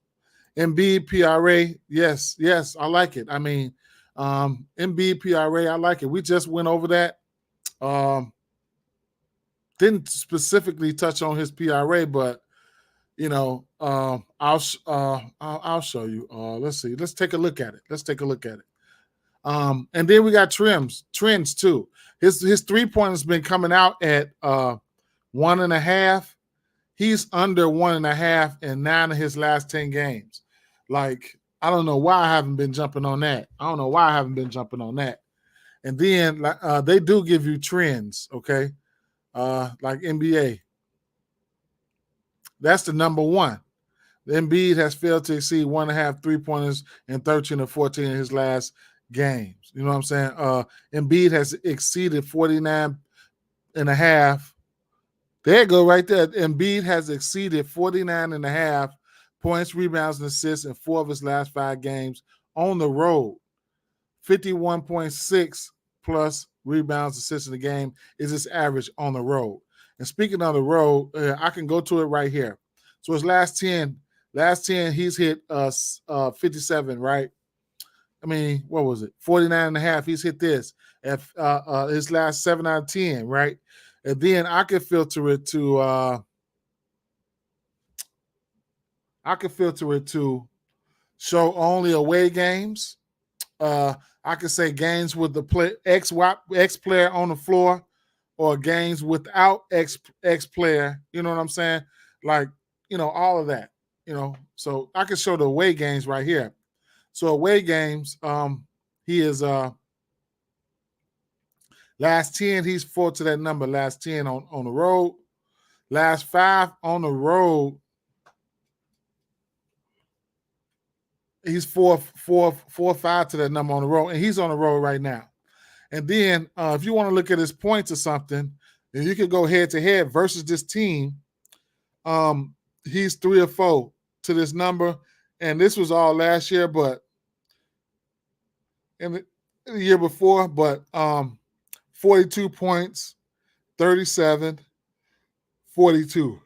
Embiid PRA, yes, I like it. I mean, Embiid PRA, I like it. We just went over that. Didn't specifically touch on his PRA, but I'll show you. Let's see. Let's take a look at it. And then we got trends too. His 3-pointer's been coming out at 1.5. He's under 1.5 in 9 of his last 10 games. Like, I don't know why I haven't been jumping on that. And then they do give you trends, okay? Like NBA. That's the number one. Embiid has failed to exceed 1.5 3-pointers in 13 or 14 of his last games. You know what I'm saying? Embiid has exceeded 49.5. There you go right there. Embiid has exceeded 49.5 points, rebounds, and assists in 4 of his last 5 games on the road. 51.6 plus rebounds, assists in the game is his average on the road. And speaking of the road, I can go to it right here. So his last 10, he's hit 57, right? I mean, what was it? 49.5. He's hit this at his last 7 out of 10, right? And then I could filter it to show only away games. I could say games with the X player on the floor, or games without X player. You know what I'm saying? Like, all of that. So I can show the away games right here. So away games, he is last 10, he's 4 to that number. Last 10 on the road. Last 5 on the road, he's 4 5 to that number on the road, and he's on the road right now. And then if you want to look at his points or something, then you can go head to head versus this team. He's 3 or 4 to this number, and this was all last year, but in the year before, but 42 points, 37, 42.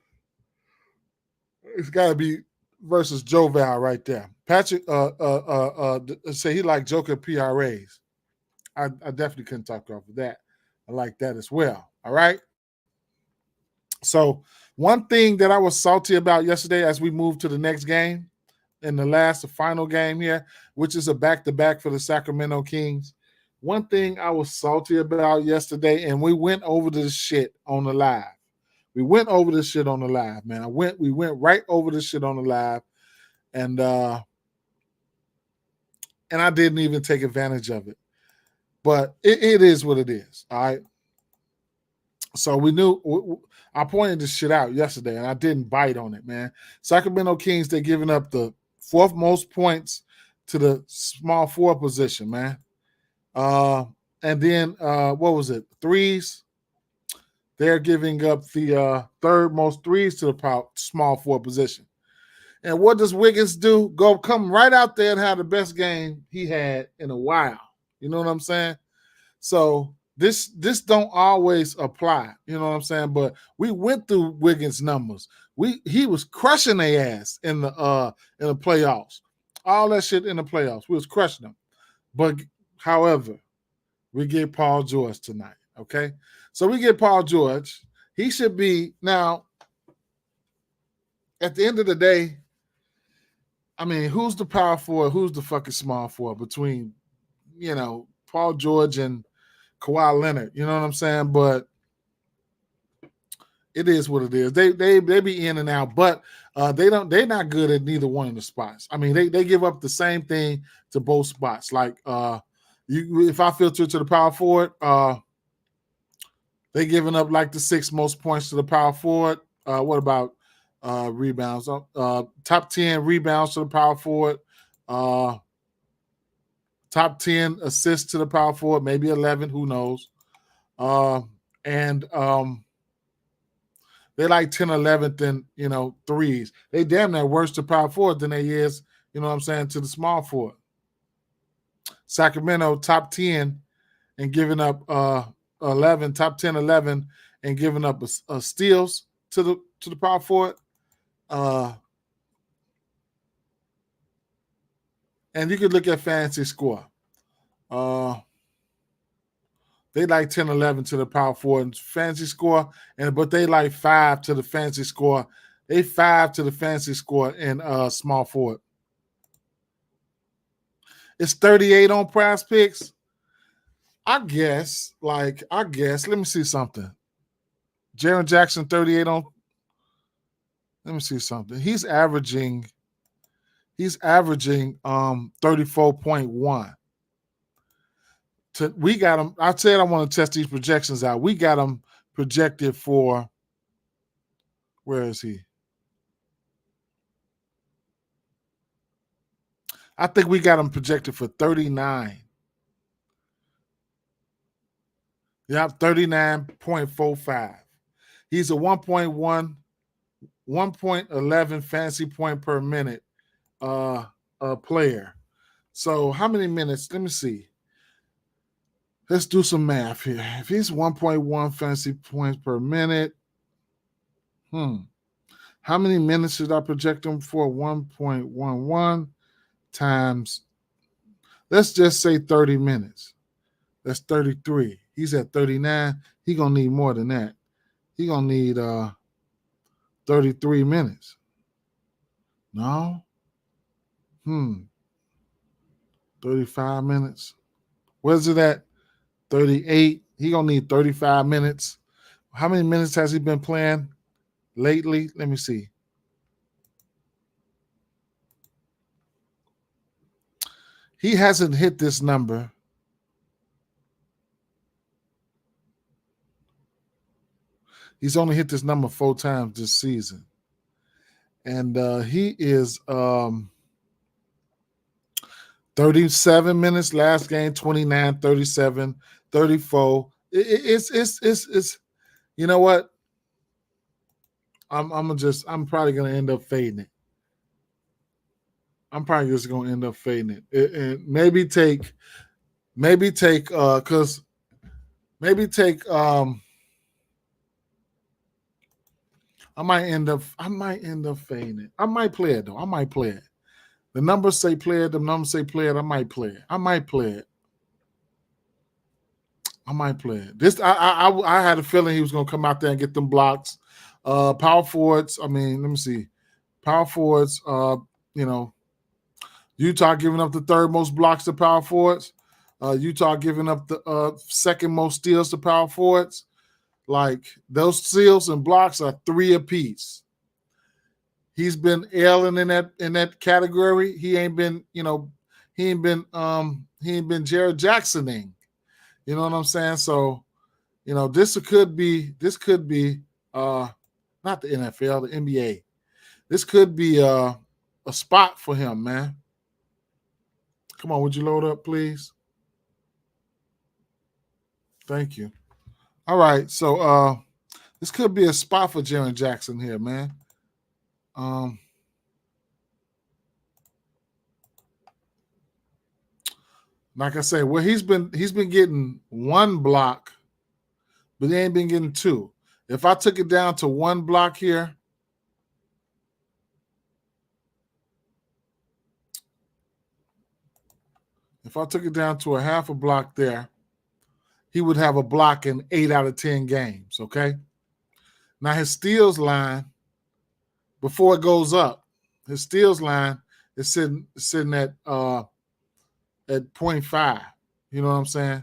It's got to be versus Joe Val right there. Patrick say he liked Joker PRAs. I definitely couldn't talk off of that. I like that as well. All right. So one thing that I was salty about yesterday as we move to the next game, in the final game here, which is a back-to-back for the Sacramento Kings. One thing I was salty about yesterday, and we went over this shit on the live. We went over this shit on the live, man. We went right over this shit on the live, and I didn't even take advantage of it. But it is what it is, all right? So we knew I pointed this shit out yesterday, and I didn't bite on it, man. Sacramento Kings, they're giving up the 4th most points to the small forward position, man. And then what was it? Threes. They're giving up the 3rd most threes to the small forward position. And what does Wiggins do? Come right out there and have the best game he had in a while. You know what I'm saying? So this don't always apply. You know what I'm saying? But we went through Wiggins' numbers. He was crushing their ass in the playoffs. All that shit in the playoffs. We was crushing them. But however, we get Paul George tonight. Okay? So we get Paul George. He should be now. At the end of the day, I mean, who's the power forward? Who's the fucking small forward between, Paul George and Kawhi Leonard? You know what I'm saying? But it is what it is. They be in and out, but they're not good at neither one of the spots. I mean, they give up the same thing to both spots. Like if I filter to the power forward, They giving up like the 6th most points to the power forward. What about rebounds? Top 10 rebounds to the power forward. Top 10 assists to the power forward, maybe 11, who knows. And they like 10, 11th in, threes. They damn near worse to power forward than they is, you know what I'm saying, to the small forward. Sacramento, top 10 and giving up 11, top 10, 11, and giving up steals to the power forward. And you could look at fantasy score. They like 10, 11 to the power forward fantasy score, but they like 5 to the fantasy score. They 5 to the fantasy score in small forward. It's 38 on PrizePicks. I guess. Let me see something. Jaren Jackson, 38 on. Let me see something. He's averaging 34.1. We got him. I said I want to test these projections out. We got him projected for. Where is he? I think we got him projected for 39. Yeah, 39.45. He's a 1.11 fantasy point per minute player. So how many minutes? Let me see. Let's do some math here. If he's 1.1 fantasy points per minute, how many minutes should I project him for? 1.11 times, let's just say 30 minutes. That's 33. He's at 39. He's going to need more than that. He's going to need 33 minutes. No? 35 minutes. Where's it at? 38. He going to need 35 minutes. How many minutes has he been playing lately? Let me see. He hasn't hit this number. He's only hit this number 4 times this season. And he is 37 minutes last game, 29, 37, 34. It's you know what? I'm probably gonna end up fading it. I'm probably just gonna end up fading it. And maybe take I might end up fading it. I might play it though. I might play it. The numbers say play it. The numbers say play it. I might play it. I might play it. This I had a feeling he was gonna come out there and get them blocks. Power forwards. I mean, let me see. Power forwards. Utah giving up the 3rd most blocks to power forwards. Utah giving up the 2nd most steals to power forwards. Like those steals and blocks are 3 apiece. He's been ailing in that category. He ain't been Jared Jacksoning. You know what I'm saying? So, this could be not the NFL, the NBA. This could be a spot for him, man. Come on, would you load up, please? Thank you. All right, so this could be a spot for Jaren Jackson here, man. Like I say, well, he's been getting 1 block, but he ain't been getting 2. If I took it down to 1 block here, if I took it down to a half a block there, he would have a block in 8 out of 10 games, okay? Now his steals line, before it goes up, his steals line is sitting at 0.5. You know what I'm saying?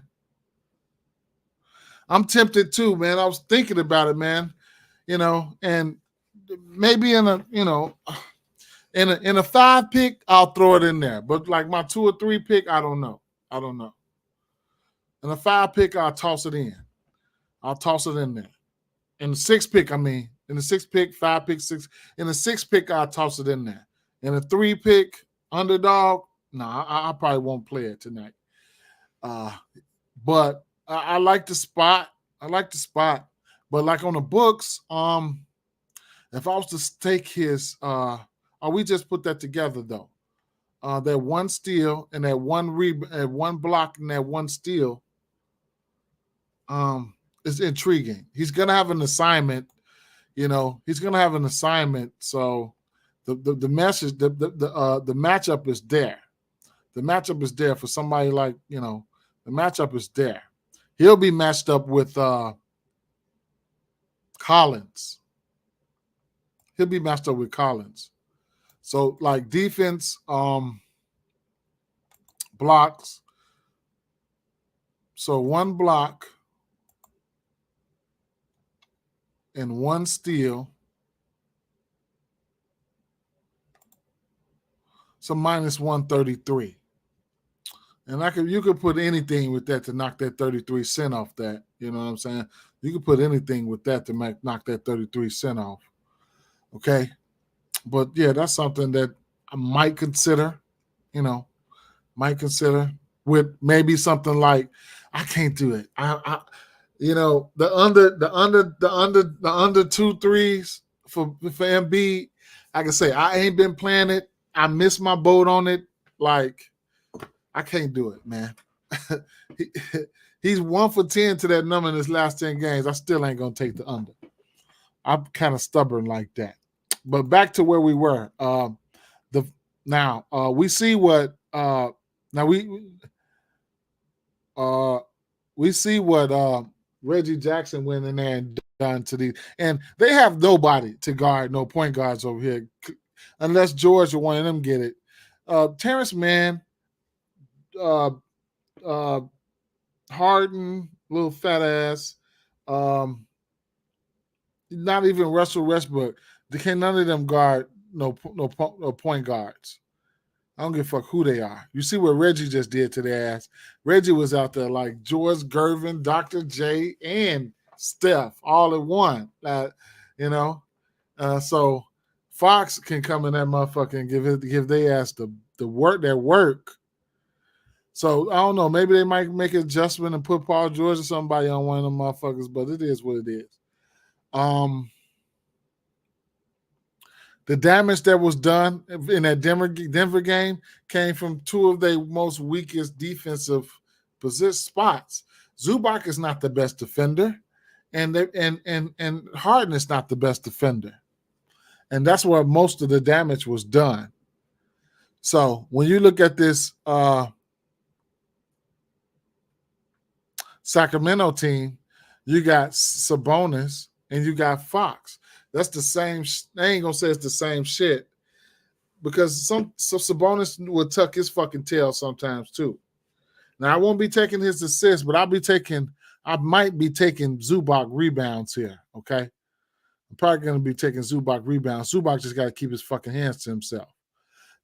I'm tempted too, man. I was thinking about it, man. And maybe in a 5 pick, I'll throw it in there. But like my 2 or 3 pick, I don't know. In a 5 pick, I'll toss it in. I'll toss it in there. In the 6 pick, I mean, in the 6 pick, 5 pick, 6. In the 6 pick, I'll toss it in there. In a 3 pick underdog, no, I probably won't play it tonight. But I like the spot. I like the spot. But like on the books, if I was to take his, we just put that together though. That one steal and that one block and that one steal, is intriguing. He's gonna have an assignment. He's gonna have an assignment. So the message, the matchup is there. The matchup is there for somebody like, the matchup is there. He'll be matched up with Collins. He'll be matched up with Collins. So like defense, blocks. So one block and one steal. So minus 133. And you could put anything with that to knock that 33 cent off that. You know what I'm saying? You could put anything with that to knock that 33 cent off. Okay? But yeah, that's something that I might consider, with maybe something like, I can't do it. The under 2 threes for Embiid, I can say I ain't been playing it. I missed my boat on it. Like, I can't do it, man. He's 1 for 10 to that number in his last 10 games. I still ain't gonna take the under. I'm kind of stubborn like that. But back to where we were. We see what we see what Reggie Jackson went in there and done to these, and they have nobody to guard, no point guards over here, unless George or one of them get it. Terrence Mann, Harden, little fat ass, not even Russell Westbrook. None of them guard no point guards. I don't give a fuck who they are. You see what Reggie just did to their ass. Reggie was out there like George Gervin, Dr. J, and Steph all in one. So Fox can come in that motherfucker and give their ass their work. So I don't know. Maybe they might make an adjustment and put Paul George or somebody on one of them motherfuckers, but it is what it is. The damage that was done in that Denver game came from 2 of their most weakest defensive position spots. Zubac is not the best defender, and Harden is not the best defender, and that's where most of the damage was done. So when you look at this Sacramento team, you got Sabonis and you got Fox. That's the same. I ain't gonna say it's the same shit, because Sabonis will tuck his fucking tail sometimes too. Now I won't be taking his assists, but I might be taking Zubac rebounds here. Okay, I'm probably gonna be taking Zubac rebounds. Zubac just got to keep his fucking hands to himself.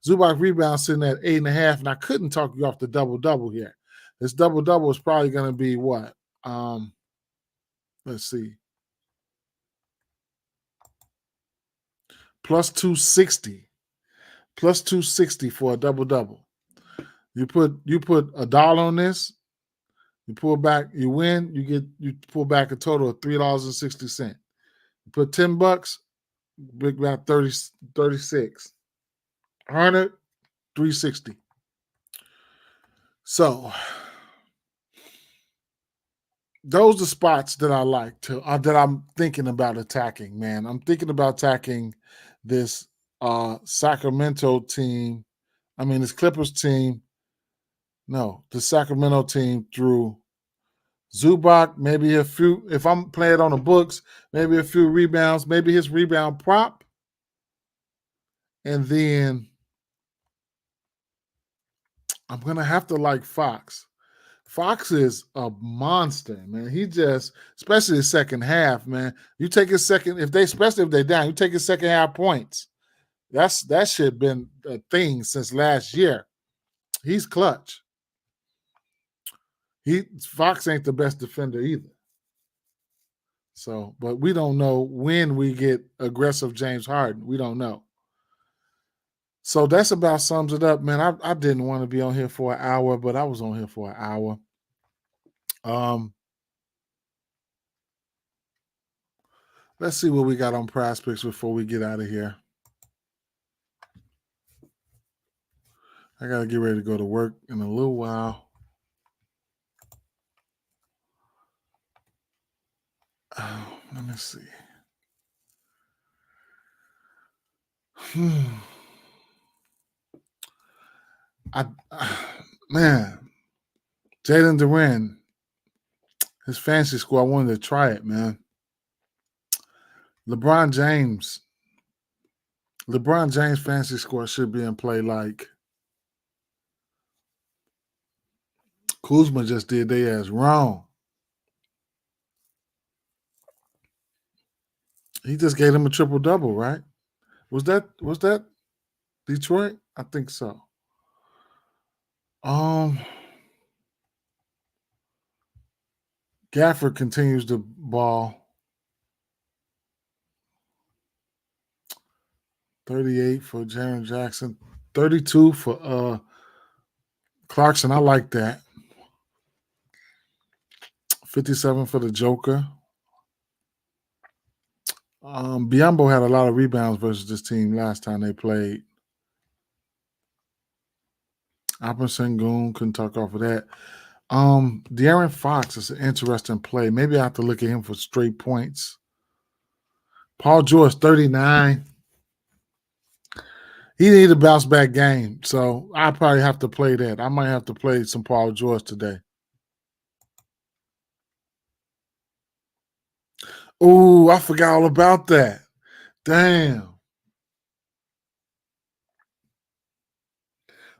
Zubac rebounds sitting at 8.5, and I couldn't talk you off the double here. This double is probably gonna be what? Let's see. Plus 260. Plus 260 for a double. You put $1 on this, you pull back, you win, you pull back a total of $3.60. You put $10, big about 36. 100, 360. So those are spots that I like that I'm thinking about attacking, man. I'm thinking about attacking this Sacramento team. I mean, this Clippers team. No, the Sacramento team through Zubac, maybe a few. If I'm playing on the books, maybe a few rebounds, maybe his rebound prop. And then I'm going to have to like Fox. Fox is a monster, man. He just, especially the second half, man. You take his second, especially if they're down, you take his second half points. That shit been a thing since last year. He's clutch. Fox ain't the best defender either. So, but we don't know when we get aggressive James Harden. We don't know. So that's about sums it up, man. I didn't want to be on here for an hour, but I was on here for an hour. Let's see what we got on PrizePicks before we get out of here. I gotta get ready to go to work in a little while. Let me see. Man, Jalen Duran, his fantasy score. I wanted to try it, man. LeBron James fantasy score should be in play like Kuzma just did. They ass wrong. He just gave him a triple double, right? Was that Detroit? I think so. Gafford continues to ball. 38 for Jaren Jackson. 32 for Clarkson. I like that. 57 for the Joker. Biyombo had a lot of rebounds versus this team last time they played. Alper Sengun couldn't talk off of that. De'Aaron Fox is an interesting play. Maybe I have to look at him for straight points. Paul George, 39. He need a bounce back game, so I probably have to play that. I might have to play some Paul George today. Oh, I forgot all about that. Damn.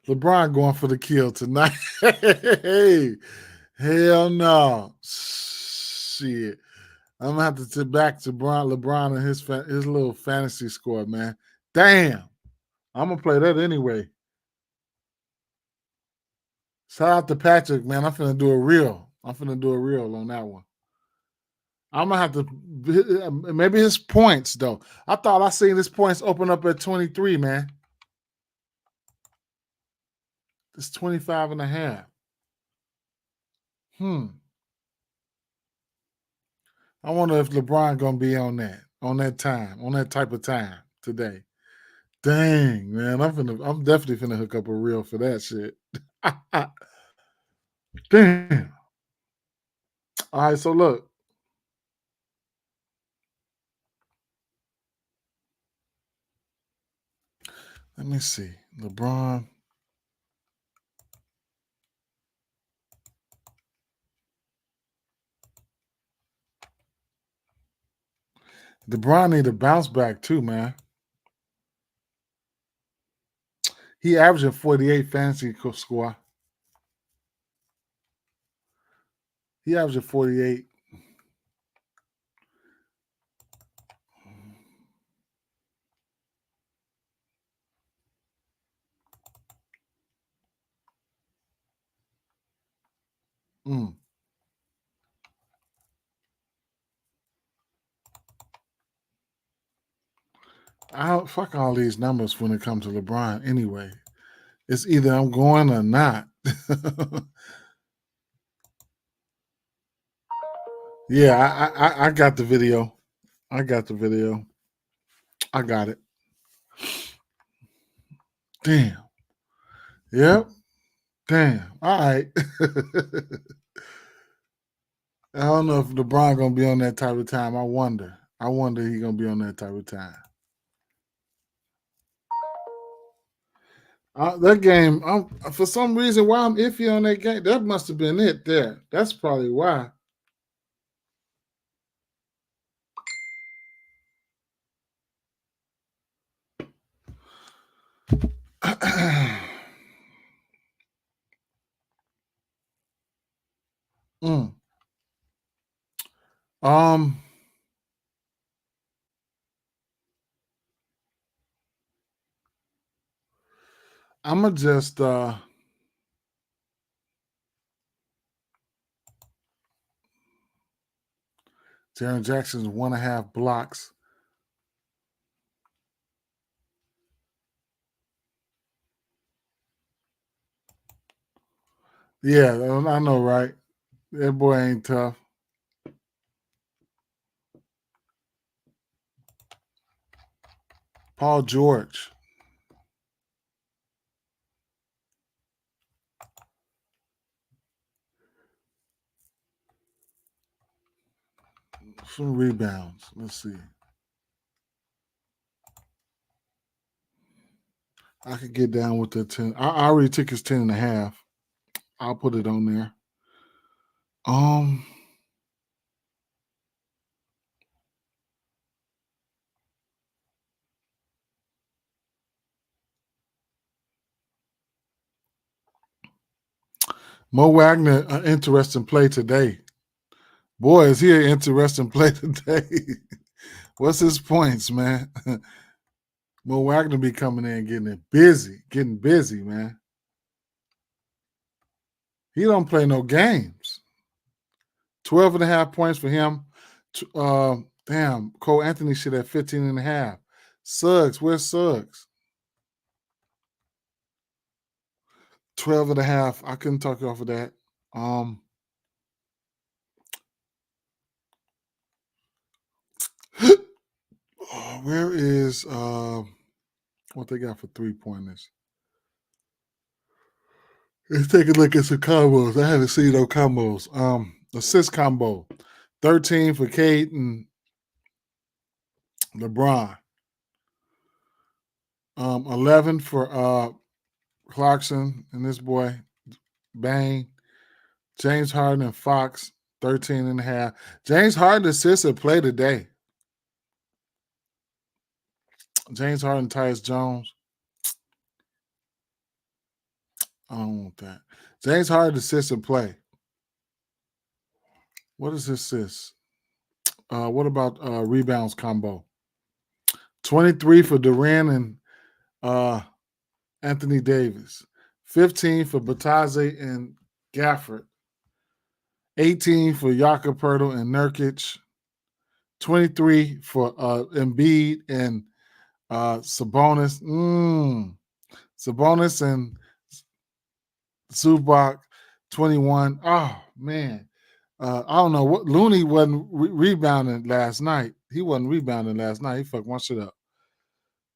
LeBron going for the kill tonight. Hey, hell no. Shit. I'm gonna have to sit back to LeBron and his little fantasy score, man. Damn. I'm gonna play that anyway. Shout out to Patrick, man. I'm finna do a reel. I'm finna do a reel on that one. I'm gonna have to maybe his points though. I thought I seen his points open up at 23, man. It's 25 and a half. I wonder if LeBron gonna be on that type of time today. Dang, man. I'm definitely finna hook up a reel for that shit. Damn. All right, so look. Let me see. LeBron. LeBron need to bounce back too, man. He averaging 48 fantasy score. He averaging 48. I don't fuck all these numbers when it comes to LeBron anyway. It's either I'm going or not. Yeah, I got the video. I got the video. I got it. Damn. Yep. Damn. All right. I don't know if LeBron gonna be on that type of time. I wonder. He gonna be on that type of time. That game, for some reason, why I'm iffy on that game. That must have been it there. That's probably why. I'm gonna just Jaren Jackson's 1.5 blocks. Yeah, I know, right? That boy ain't tough. Paul George. Some rebounds. Let's see. I could get down with the 10. I already took his 10.5. I'll put it on there. Um, Mo Wagner, an interesting play today. Boy, is he an interesting play today. What's his points, man? Mo Wagner be coming in getting busy, man. He don't play no games. 12.5 points for him. Damn, Cole Anthony should have 15.5. Suggs, where's Suggs? 12.5. I couldn't talk you off of that. Where is what they got for 3-pointers? Let's take a look at some combos. I haven't seen no combos. Assist combo. 13 for Kate and LeBron. 11 for Clarkson and this boy, Bang. James Harden and Fox, 13.5. James Harden assists and play today. James Harden, Tyus Jones. I don't want that. James Harden assists and play. What is assist? What about rebounds combo? 23 for Durant and Anthony Davis. 15 for Bataze and Gafford. 18 for Jakob Poeltl and Nurkic. 23 for Embiid and Sabonis. Sabonis and Zubac. 21. Oh, man. I don't know. What Looney wasn't rebounding last night. He wasn't rebounding last night. He fucked one shit up.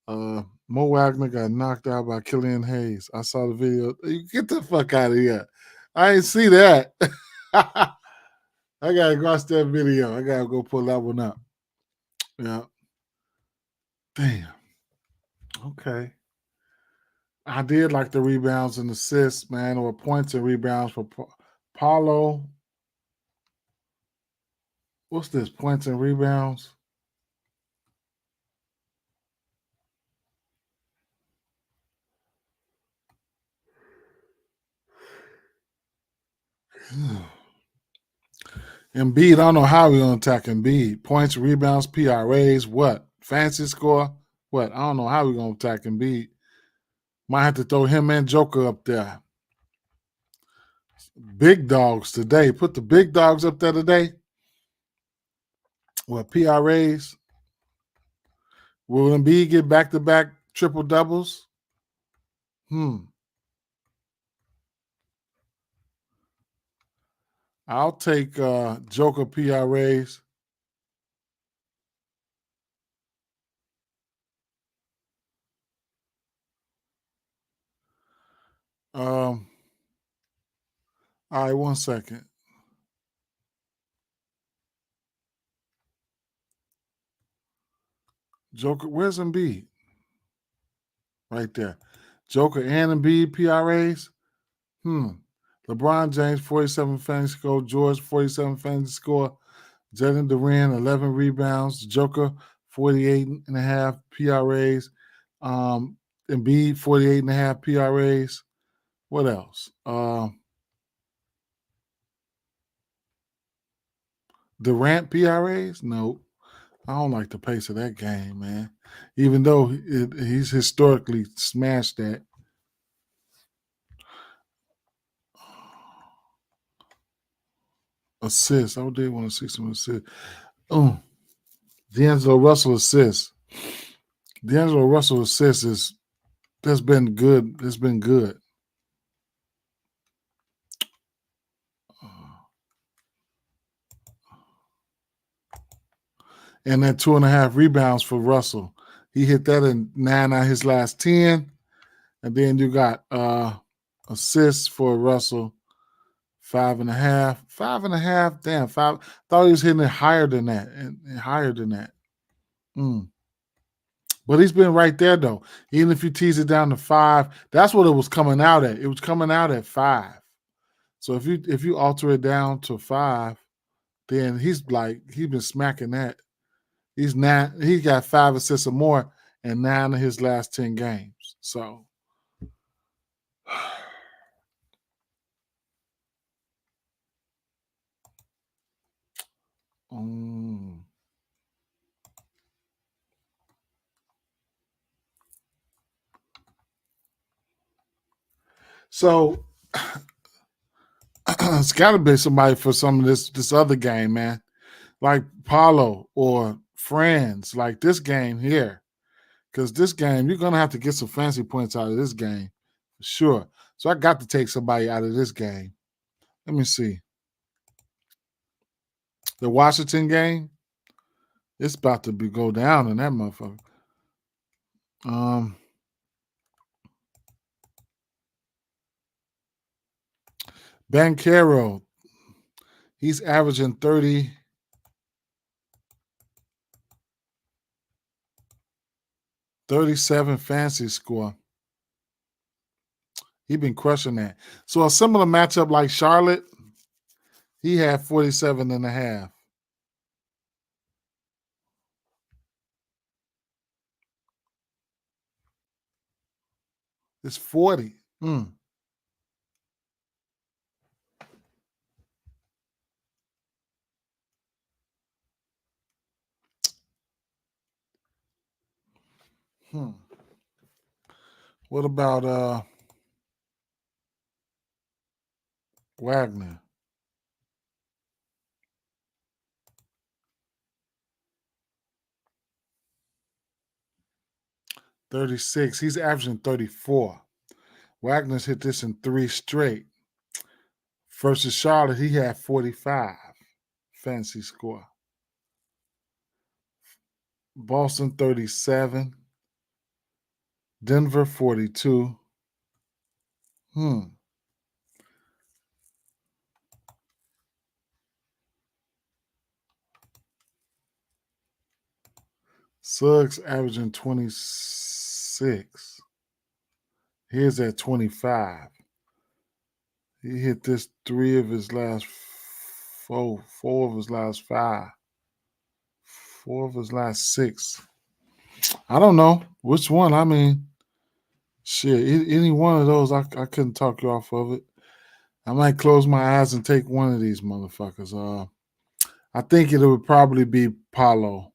Mo Wagner got knocked out by Killian Hayes. I saw the video. Get the fuck out of here. I ain't see that. I gotta watch that video. I gotta go pull that one up. Yeah. Damn. Okay. I did like the rebounds and assists, man, or points and rebounds for Paulo. What's this? Points and rebounds? Embiid, I don't know how we're going to attack Embiid. Points, rebounds, PRAs, what? Fancy score? What? I don't know how we're going to attack Embiid. Might have to throw him and Joker up there. Big dogs today. Put the big dogs up there today. What, PRAs? Will Embiid get back-to-back triple doubles? I'll take Joker PRAs. All right, 1 second. Joker, where's Embiid? Right there. Joker and Embiid PRAs. LeBron James, 47 fantasy score. George, 47 fantasy score. Jalen Duran, 11 rebounds. Joker, 48.5 PRAs. Embiid, 48.5 PRAs. What else? Durant PRAs? No. I don't like the pace of that game, man. Even though he's historically smashed that. Assists. I did want to see some assists. Oh, D'Angelo Russell assist. D'Angelo Russell assist is that's been good. It's been good. And then 2.5 rebounds for Russell. He hit that in 9 out of his last 10. And then you got assists for Russell, 5.5. 5.5. Damn, five. Thought he was hitting it higher than that. And higher than that. But he's been right there though. Even if you tease it down to 5, that's what it was coming out at. It was coming out at 5. So if you alter it down to 5, then he's been smacking that. He got 5 assists or more in 9 of his last 10 games. So So it's got to be somebody for some of this other game, man. Like Paulo or Friends, like this game here. Because this game, you're going to have to get some fancy points out of this game. For sure. So I got to take somebody out of this game. Let me see. The Washington game, it's about to go down in that motherfucker. Banchero, he's averaging 37 fancy score. He's been crushing that. So a similar matchup like Charlotte, he had 47.5. It's 40. What about Wagner? 36. He's averaging 34. Wagner's hit this in 3 straight. Versus Charlotte, he had 45 fancy score. Boston 37. Denver 42. Suggs averaging 26. Here's at 25. He hit this 3 of his last 4 of his last 5, 4 of his last 6. I don't know which one. I mean, shit, any one of those, I couldn't talk you off of it. I might close my eyes and take one of these motherfuckers. I think it would probably be Paulo.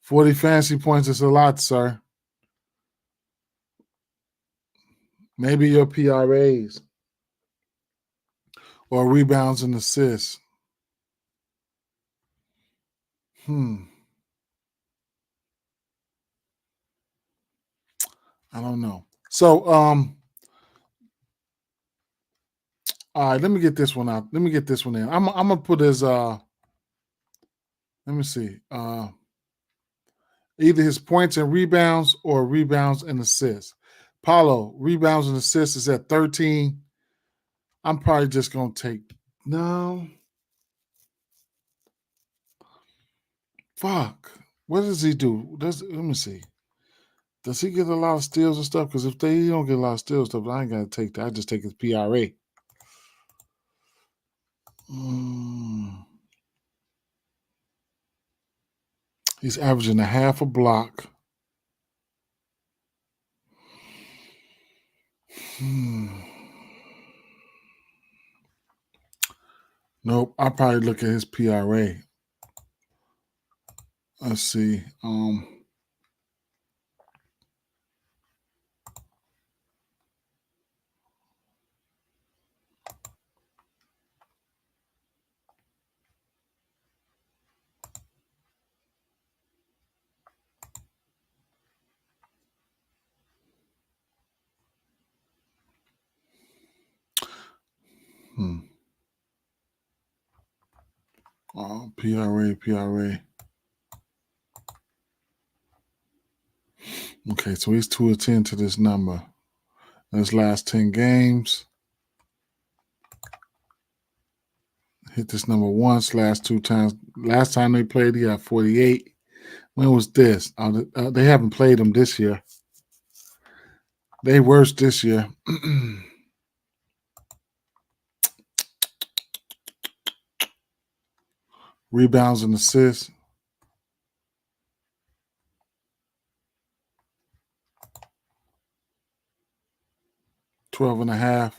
40 fancy points is a lot, sir. Maybe your PRAs or rebounds and assists. I don't know. So, all right, let me get this one out. Let me get this one in. I'm gonna put his let me see. Either his points and rebounds or rebounds and assists. Paulo, rebounds and assists is at 13. I'm probably just gonna take no. Fuck. What does he do? Let me see. Does he get a lot of steals and stuff? Because if he don't get a lot of steals stuff, I ain't gonna take that. I just take his PRA. He's averaging a half a block. Nope. I'll probably look at his PRA. Let's see. PRA. Okay, so he's 2 of 10 to this number. His last 10 games. Hit this number once, last 2 times. Last time they played, he had 48. When was this? They haven't played him this year. They worse this year. Rebounds and assists. 12.5,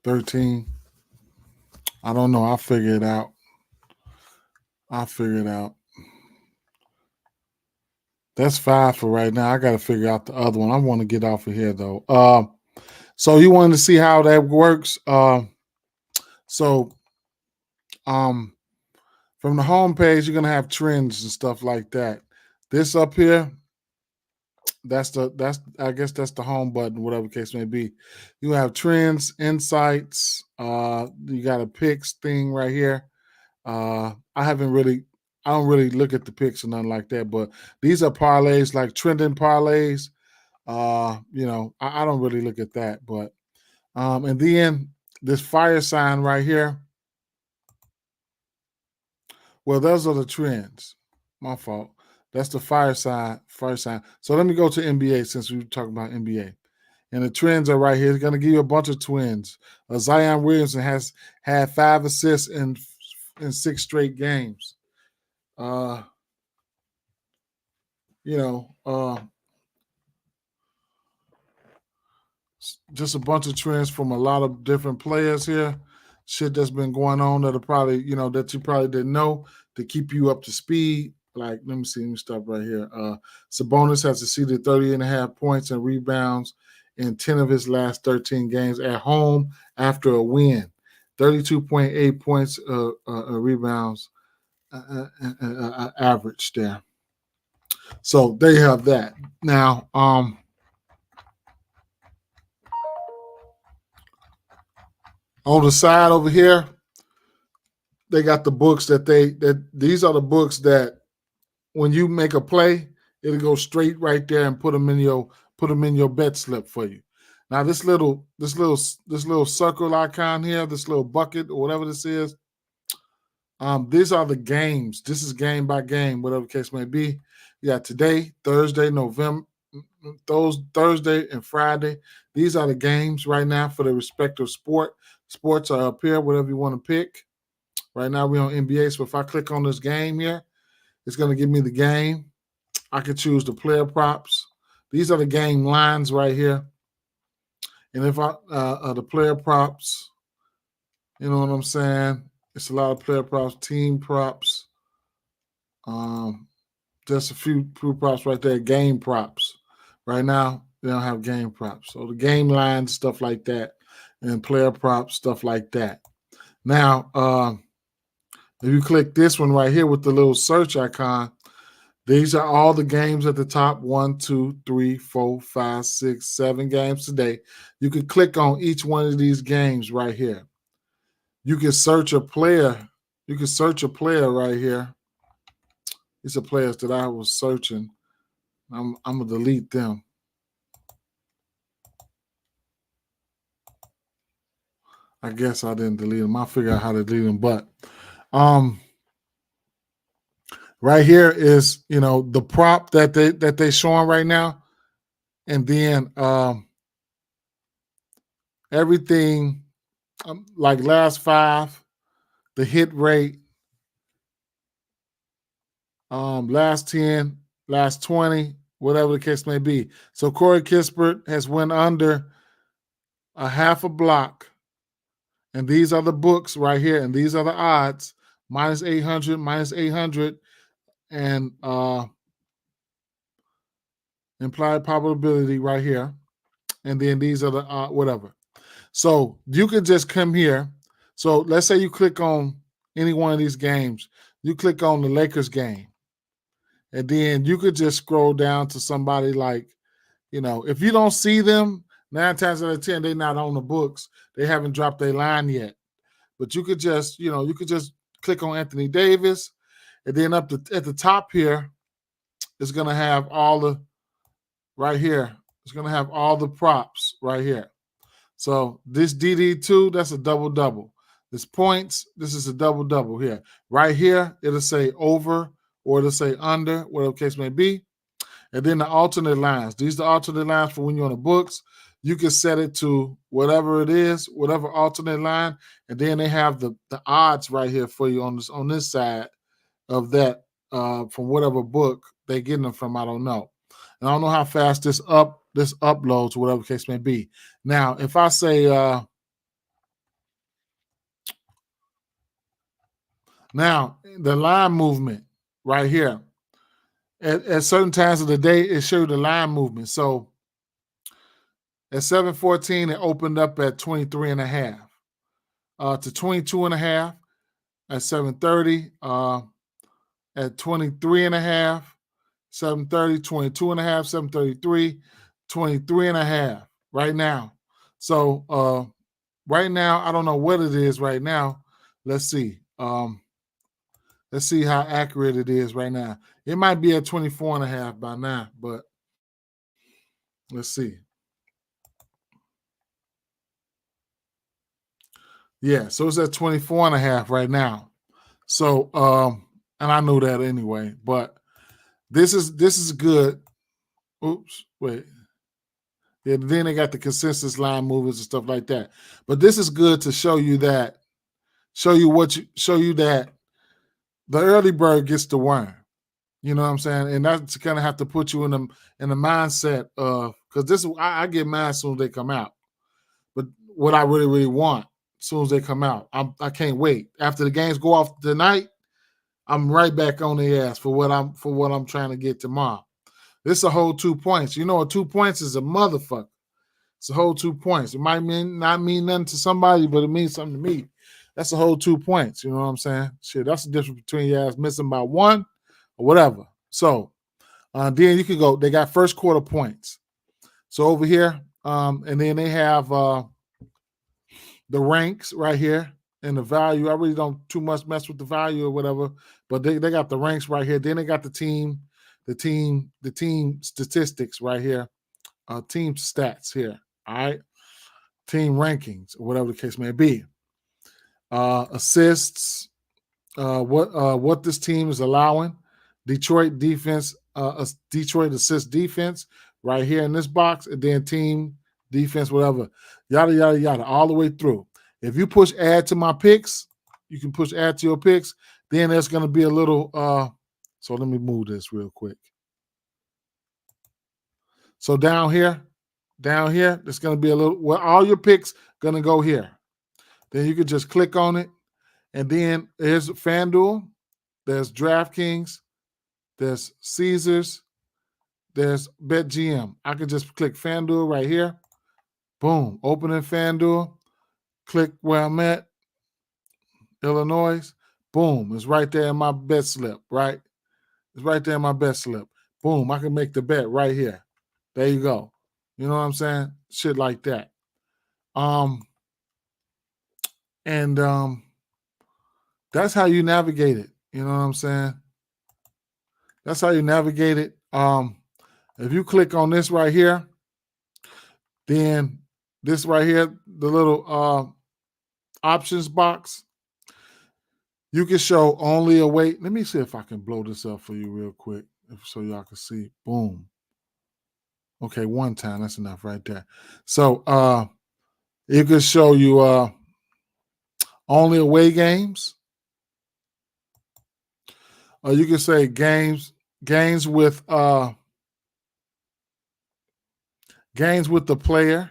13. I don't know. I'll figure it out. That's 5 for right now. I got to figure out the other one. I want to get off of here, though. So you wanted to see how that works. From the home page, you're going to have trends and stuff like that. This up here, I guess that's the home button, whatever the case may be. You have trends, insights. You got a picks thing right here. I don't really look at the picks or nothing like that, but these are parlays, like trending parlays. I don't really look at that, but and then this fire sign right here. Well, those are the trends. My fault. That's the fire sign. So let me go to NBA since we were talking about NBA. And the trends are right here. It's going to give you a bunch of twins. Zion Williamson has had 5 assists in 6 straight games. Just a bunch of trends from a lot of different players here. Shit that's been going on that that you probably didn't know to keep you up to speed. Like, let me stop right here. Sabonis has exceeded 30.5 points and rebounds in 10 of his last 13 games at home after a win. 32.8 points rebounds average there. So they have that. Now, on the side over here, they got the books these are the books that when you make a play, it'll go straight right there and put them in your bet slip for you. Now this little circle icon here, this little bucket or whatever this is, these are the games. This is game by game, whatever the case may be. You got today, Thursday, Thursday and Friday. These are the games right now for the respective sport. Sports are up here, whatever you want to pick. Right now we're on NBA, so if I click on this game here, it's going to give me the game. I can choose the player props. These are the game lines right here. And if the player props, you know what I'm saying? It's a lot of player props, team props. Just a few props right there, game props. Right now, they don't have game props. So the game lines, stuff like that, and player props, stuff like that. Now, if you click this one right here with the little search icon, these are all the games at the top. 1, 2, 3, 4, 5, 6, 7 games today. You can click on each one of these games right here. You can search a player. You can search a player right here. These are players that I was searching. I'm going to delete them. I guess I didn't delete them. I'll figure out how to delete them. But right here is, the prop that they're showing right now. And then everything like last 5, the hit rate, last 10, last 20, whatever the case may be. So Corey Kispert has went under a half a block. And these are the books right here. And these are the odds. Minus 800, and implied probability right here. And then these are the whatever. So you could just come here. So let's say you click on any one of these games. You click on the Lakers game. And then you could just scroll down to somebody like, if you don't see them, 9 times out of 10, they're not on the books. They haven't dropped their line yet. but you could just, you could just click on Anthony Davis, and then at the top here, it's gonna have all the right here. It's gonna have all the props right here. So this DD2, that's a double-double. This points, this is a double-double here. Right here, it'll say over or it'll say under, whatever the case may be. And then the alternate lines. These are the alternate lines for when you're on the books. You can set it to whatever it is, whatever alternate line, and then they have the odds right here for you on this side of that from whatever book they're getting them from. I don't know. And I don't know how fast this uploads, whatever the case may be. Now, if I say now the line movement right here, at certain times of the day, it shows the line movement. So at 7:14, it opened up at 23.5 to 22.5 at 7:30, at 23.5, 7:30, 22.5, 7:33, 23.5 right now. So right now, I don't know what it is right now. Let's see. Let's see how accurate it is right now. It might be at 24.5 by now, but let's see. Yeah, so it's at 24.5 right now. So and I knew that anyway, but this is good. Oops, wait. Yeah, then they got the consensus line movers and stuff like that. But this is good to show you that the early bird gets the worm. You know what I'm saying? And that's kind of have to put you in the mindset of, because this I get mad as soon as they come out. But what I really, really want as soon as they come out, I can't wait. After the games go off tonight, I'm right back on the ass for what I'm trying to get tomorrow. This is a whole 2 points. You know, 2 points is a motherfucker. It's a whole 2 points. It might not mean nothing to somebody, but it means something to me. That's a whole 2 points. You know what I'm saying? Shit, that's the difference between your ass missing by one or whatever. So then you can go. They got first quarter points. So over here, and then they have the ranks right here and the value. I really don't too much mess with the value or whatever, but they got the ranks right here. Then they got the team statistics right here, team stats here. All right, team rankings or whatever the case may be. Assists, what this team is allowing. Detroit defense, Detroit assist defense right here in this box, and then team defense, whatever, yada, yada, yada, all the way through. If you push add to my picks, you can push add to your picks, then there's going to be a little, so let me move this real quick. So down here, there's going to be a little, well, all your picks going to go here. Then you can just click on it, and then there's FanDuel, there's DraftKings, there's Caesars, there's BetGM. I can just click FanDuel right here. Boom, opening FanDuel. Click where I'm at, Illinois. Boom, it's right there in my bet slip, right? It's right there in my bet slip. Boom, I can make the bet right here. There you go. You know what I'm saying? Shit like that. And that's how you navigate it. You know what I'm saying? That's how you navigate it. If you click on this right here, then this right here, the little options box, you can show only away. Let me see if I can blow this up for you real quick so y'all can see. Boom. Okay, one time. That's enough right there. So it could show you only away games. You can say games with the player,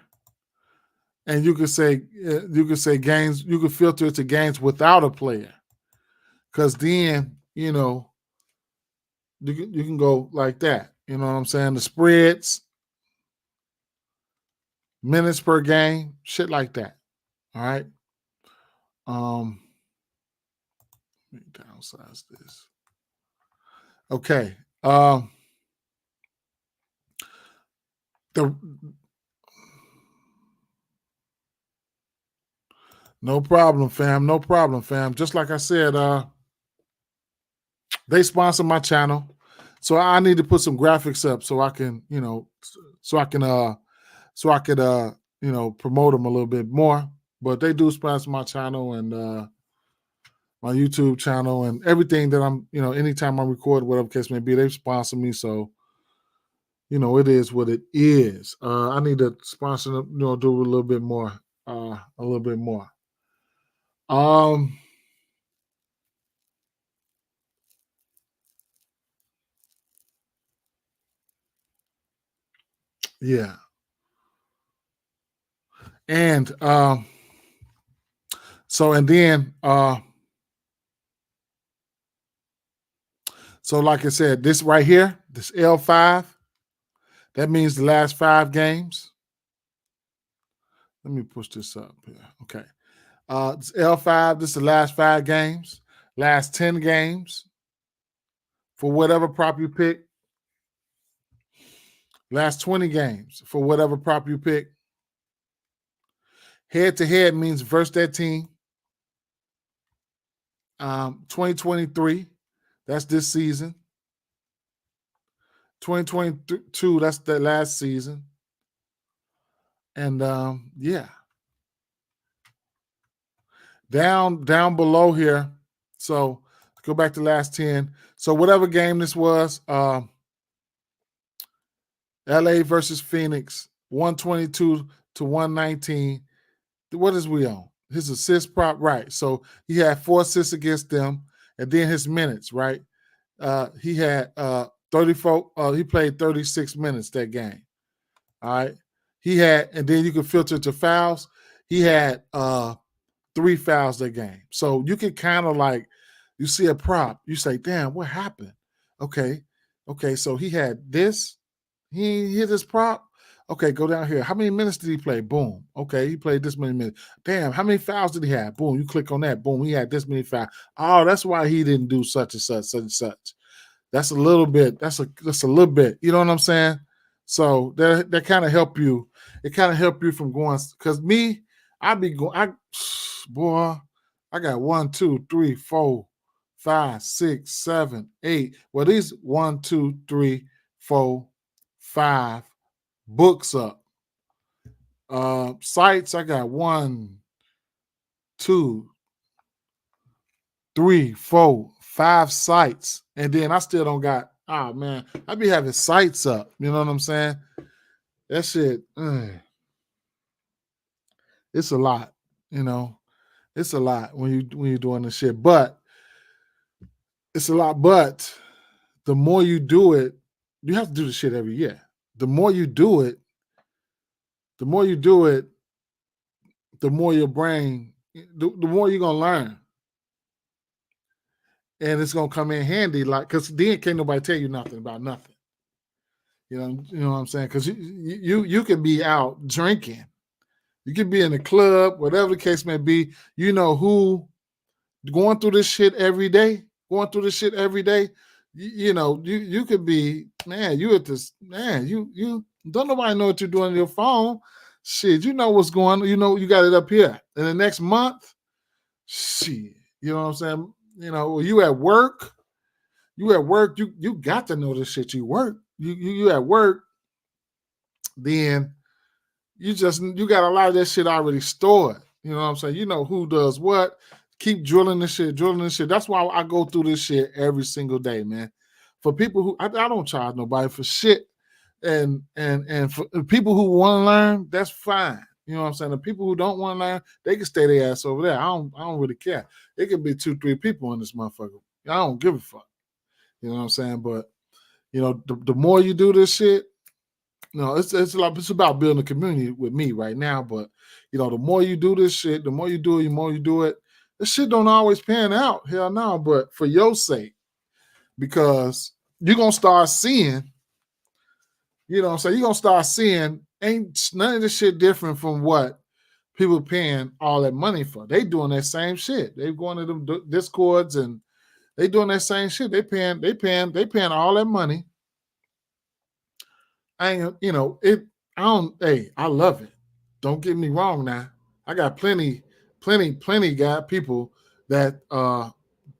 and you could say games. You could filter it to games without a player, because then you can go like that. You know what I'm saying? The spreads, minutes per game, shit like that. All right. Let me downsize this. Okay. No problem, fam. No problem, fam. Just like I said, they sponsor my channel. So I need to put some graphics up so I can, so I can promote them a little bit more. But they do sponsor my channel and my YouTube channel and everything that I'm, anytime I record, whatever case may be, they sponsor me. So, it is what it is. I need to sponsor them, do a little bit more. A little bit more. Yeah. And so and then so like I said, this right here, this L5, that means the last 5 games. Let me push this up here. Okay. This L5, this is the last 5 games, last 10 games for whatever prop you pick, last 20 games for whatever prop you pick. Head to head means versus that team. 2023, that's this season. 2022, that's the last season. And yeah. Down below here. So go back to last 10. So whatever game this was, LA versus Phoenix, 122 to 119. What is we on? His assist prop, right. So he had 4 assists against them, and then his minutes, right? He had 34, he played 36 minutes that game. All right. He had, and then you can filter to fouls. He had 3 fouls that game. So you can kind of like, you see a prop, you say, damn, what happened? Okay. So he had this. He hit his prop. Okay, go down here. How many minutes did he play? Boom. Okay, he played this many minutes. Damn, how many fouls did he have? Boom, you click on that. Boom, he had this many fouls. Oh, that's why he didn't do such and such, such and such. That's a little bit. That's a little bit. You know what I'm saying? So that kind of help you. It kind of help you from going, because me, I be going, boy, I got 1, 2, 3, 4, 5, 6, 7, 8. Well, these 1, 2, 3, 4, 5 books up. Sites, I got 1, 2, 3, 4, 5 sites. And then I still don't got, oh man, I be having sites up. You know what I'm saying? That shit, it's a lot, It's a lot when you're doing this shit. But it's a lot, but the more you do it, you have to do the shit every year. The more you do it, the more your brain, the more you're gonna learn. And it's gonna come in handy, like, because then can't nobody tell you nothing about nothing. You know what I'm saying? Because you can be out drinking, you can be in the club, whatever the case may be. You know who going through this shit every day. You could be, man. You at this, man. You don't nobody know what you're doing on your phone. Shit, you know what's going on. You know you got it up here. In the next month, shit. You know what I'm saying? You at work. You got to know this shit. You work. You at work. Then you got a lot of that shit already stored. You know what I'm saying? You know who does what. Keep drilling this shit. That's why I go through this shit every single day, man. For people who I don't charge nobody for shit, and for people who want to learn, that's fine. You know what I'm saying? The people who don't want to learn, they can stay their ass over there. I don't really care. It could be 2, 3 people in this motherfucker. I don't give a fuck. You know what I'm saying? But the more you do this shit, it's about building a community with me right now. But the more you do this shit, the more you do it. This shit don't always pan out. Hell no. But for your sake, because you're gonna start seeing, you're gonna start seeing, ain't none of this shit different from what people paying all that money for. They doing that same shit. They going to them discords and they doing that same shit. They paying all that money. I love it. Don't get me wrong now. I got plenty plenty got people that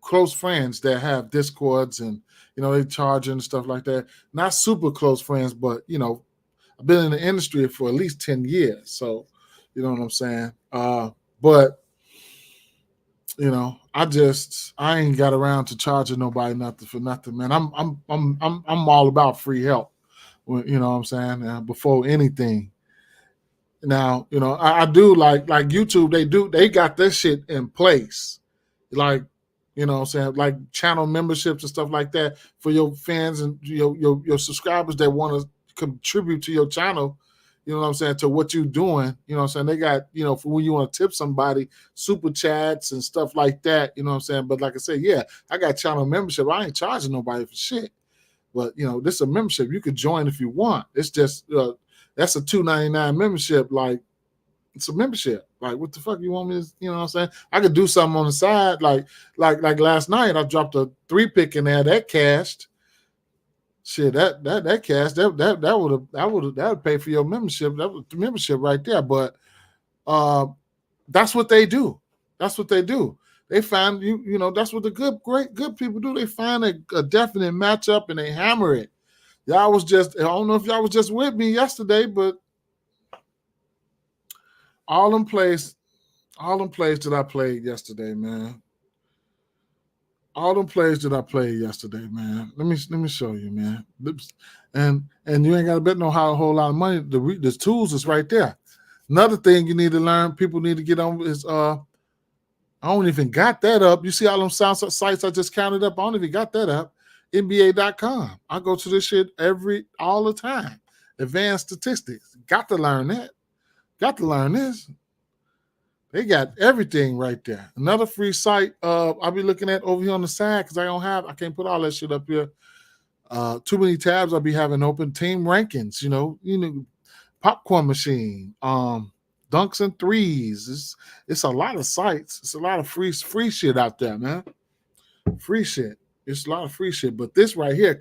close friends that have discords and they charge and stuff like that. Not super close friends, but I've been in the industry for at least 10 years, so you know what I'm saying. But I ain't got around to charging nobody nothing for nothing, man. I'm all about free help. You know what I'm saying? Before anything. Now, I do like YouTube. They got this shit in place, like what I'm saying, like channel memberships and stuff like that for your fans and your subscribers that want to contribute to your channel. You know what I'm saying, to what you're doing. You know what I'm saying. They got for when you want to tip somebody, super chats and stuff like that. You know what I'm saying. But like I said, yeah, I got channel membership. I ain't charging nobody for shit. But this is a membership. You could join if you want. It's just that's a $2.99 membership. Like, it's a membership. Like, what the fuck you want me to? You know what I'm saying? I could do something on the side. Like last night, I dropped a 3-pick in there that cashed. Shit, that cash that would pay for your membership. That was the membership right there. But that's what they do. That's what they do. They find that's what the good people do. They find a definite matchup and they hammer it. Y'all was just, I don't know if y'all was just with me yesterday, but all them plays that I played yesterday, man. All them plays that I played yesterday, man. Let me show you, man. And you ain't got to bet no whole lot of money. The tools is right there. Another thing you need to learn, people need to get on is I don't even got that up. You see all them sites I just counted up? I don't even got that up. NBA.com. I go to this shit all the time. Advanced statistics. Got to learn that. Got to learn this. They got everything right there. Another free site I'll be looking at over here on the side because I can't put all that shit up here. Too many tabs I'll be having open. Team rankings, popcorn machine, dunks and threes. It's a lot of sites. It's a lot of free shit out there, man. Free shit. It's a lot of free shit. But this right here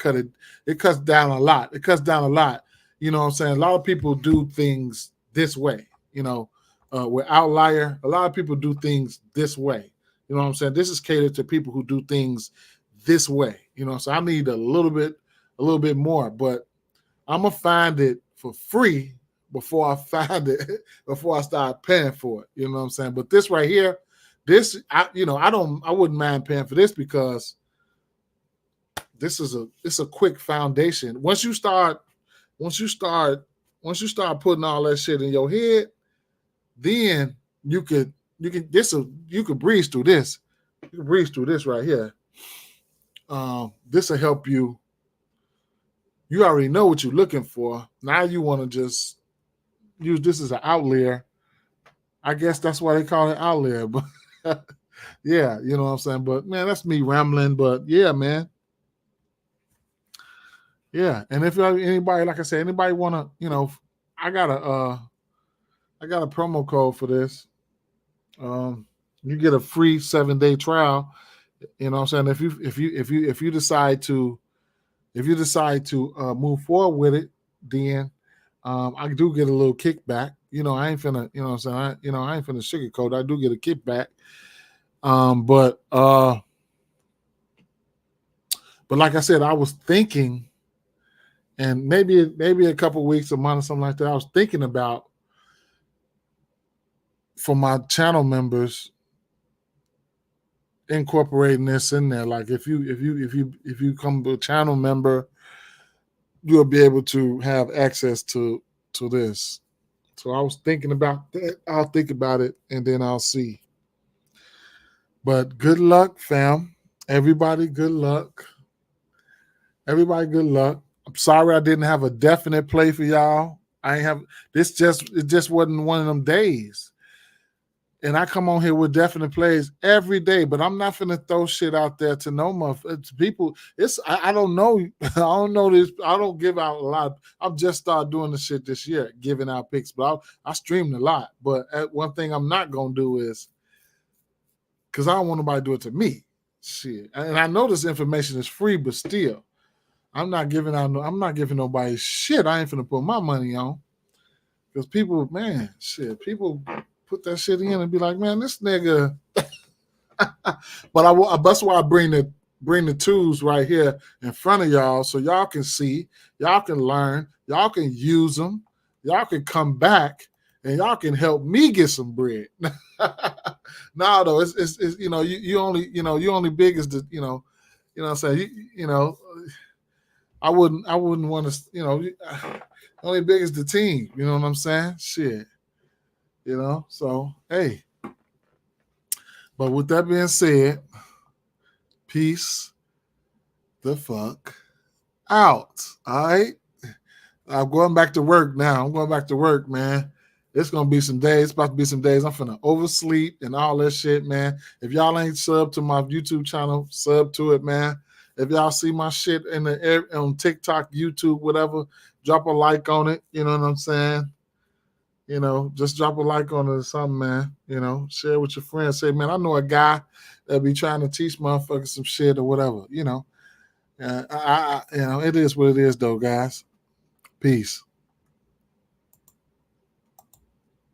it cuts down a lot. It cuts down a lot. You know what I'm saying? A lot of people do things this way, with Outlier. A lot of people do things this way. You know what I'm saying? This is catered to people who do things this way. So I need a little bit more, but I'm gonna find it for free before I start paying for it. You know what I'm saying? But this right here, I wouldn't mind paying for this because it's a quick foundation. Once you start putting all that shit in your head, then you could breeze through this. You can breeze through this right here. This will help you. You already know what you're looking for. Now you want to just use this as an outlier. I guess that's why they call it outlier. But yeah, you know what I'm saying? But man, that's me rambling. But yeah, man. Yeah. And if anybody, like I said, anybody want to, I got a promo code for this. You get a free 7-day trial. You know what I'm saying? If you decide to move forward with it, then I do get a little kickback. I ain't finna, you know what I'm saying? I ain't finna sugarcoat. I do get a kickback. But like I said, I was thinking, and maybe a couple weeks, a month, or something like that. I was thinking about for my channel members incorporating this in there. Like if you come to a channel member, you'll be able to have access to this. So I was thinking about that. I'll think about it and then I'll see. But good luck, fam. Everybody, good luck. Everybody, good luck. I'm sorry I didn't have a definite play for y'all. It just wasn't one of them days. And I come on here with definite plays every day, but I'm not finna throw shit out there to no people. I don't know. I don't know this. I don't give out a lot. I've just started doing the shit this year, giving out picks, but I streamed a lot. But one thing I'm not gonna do is, because I don't want nobody to do it to me. Shit. And I know this information is free, but still, I'm not giving nobody shit I ain't finna put my money on. Because people, man, shit, people put that shit in and be like, man, this nigga. But that's why I bring the tools right here in front of y'all so y'all can see, y'all can learn, y'all can use them, y'all can come back, and y'all can help me get some bread. No, though, it's you only big as the what I'm saying, I wouldn't want to only big as the team. You know what I'm saying? Shit, So hey, but with that being said, peace the fuck out. All right. I'm going back to work now. I'm going back to work, man. It's gonna be some days. It's about to be some days. I'm finna oversleep and all that shit, man. If y'all ain't sub to my YouTube channel, sub to it, man. If y'all see my shit on TikTok, YouTube, whatever, drop a like on it. You know what I'm saying? Just drop a like on it or something, man. Share with your friends. Say, man, I know a guy that be trying to teach motherfuckers some shit or whatever. It is what it is, though, guys. Peace.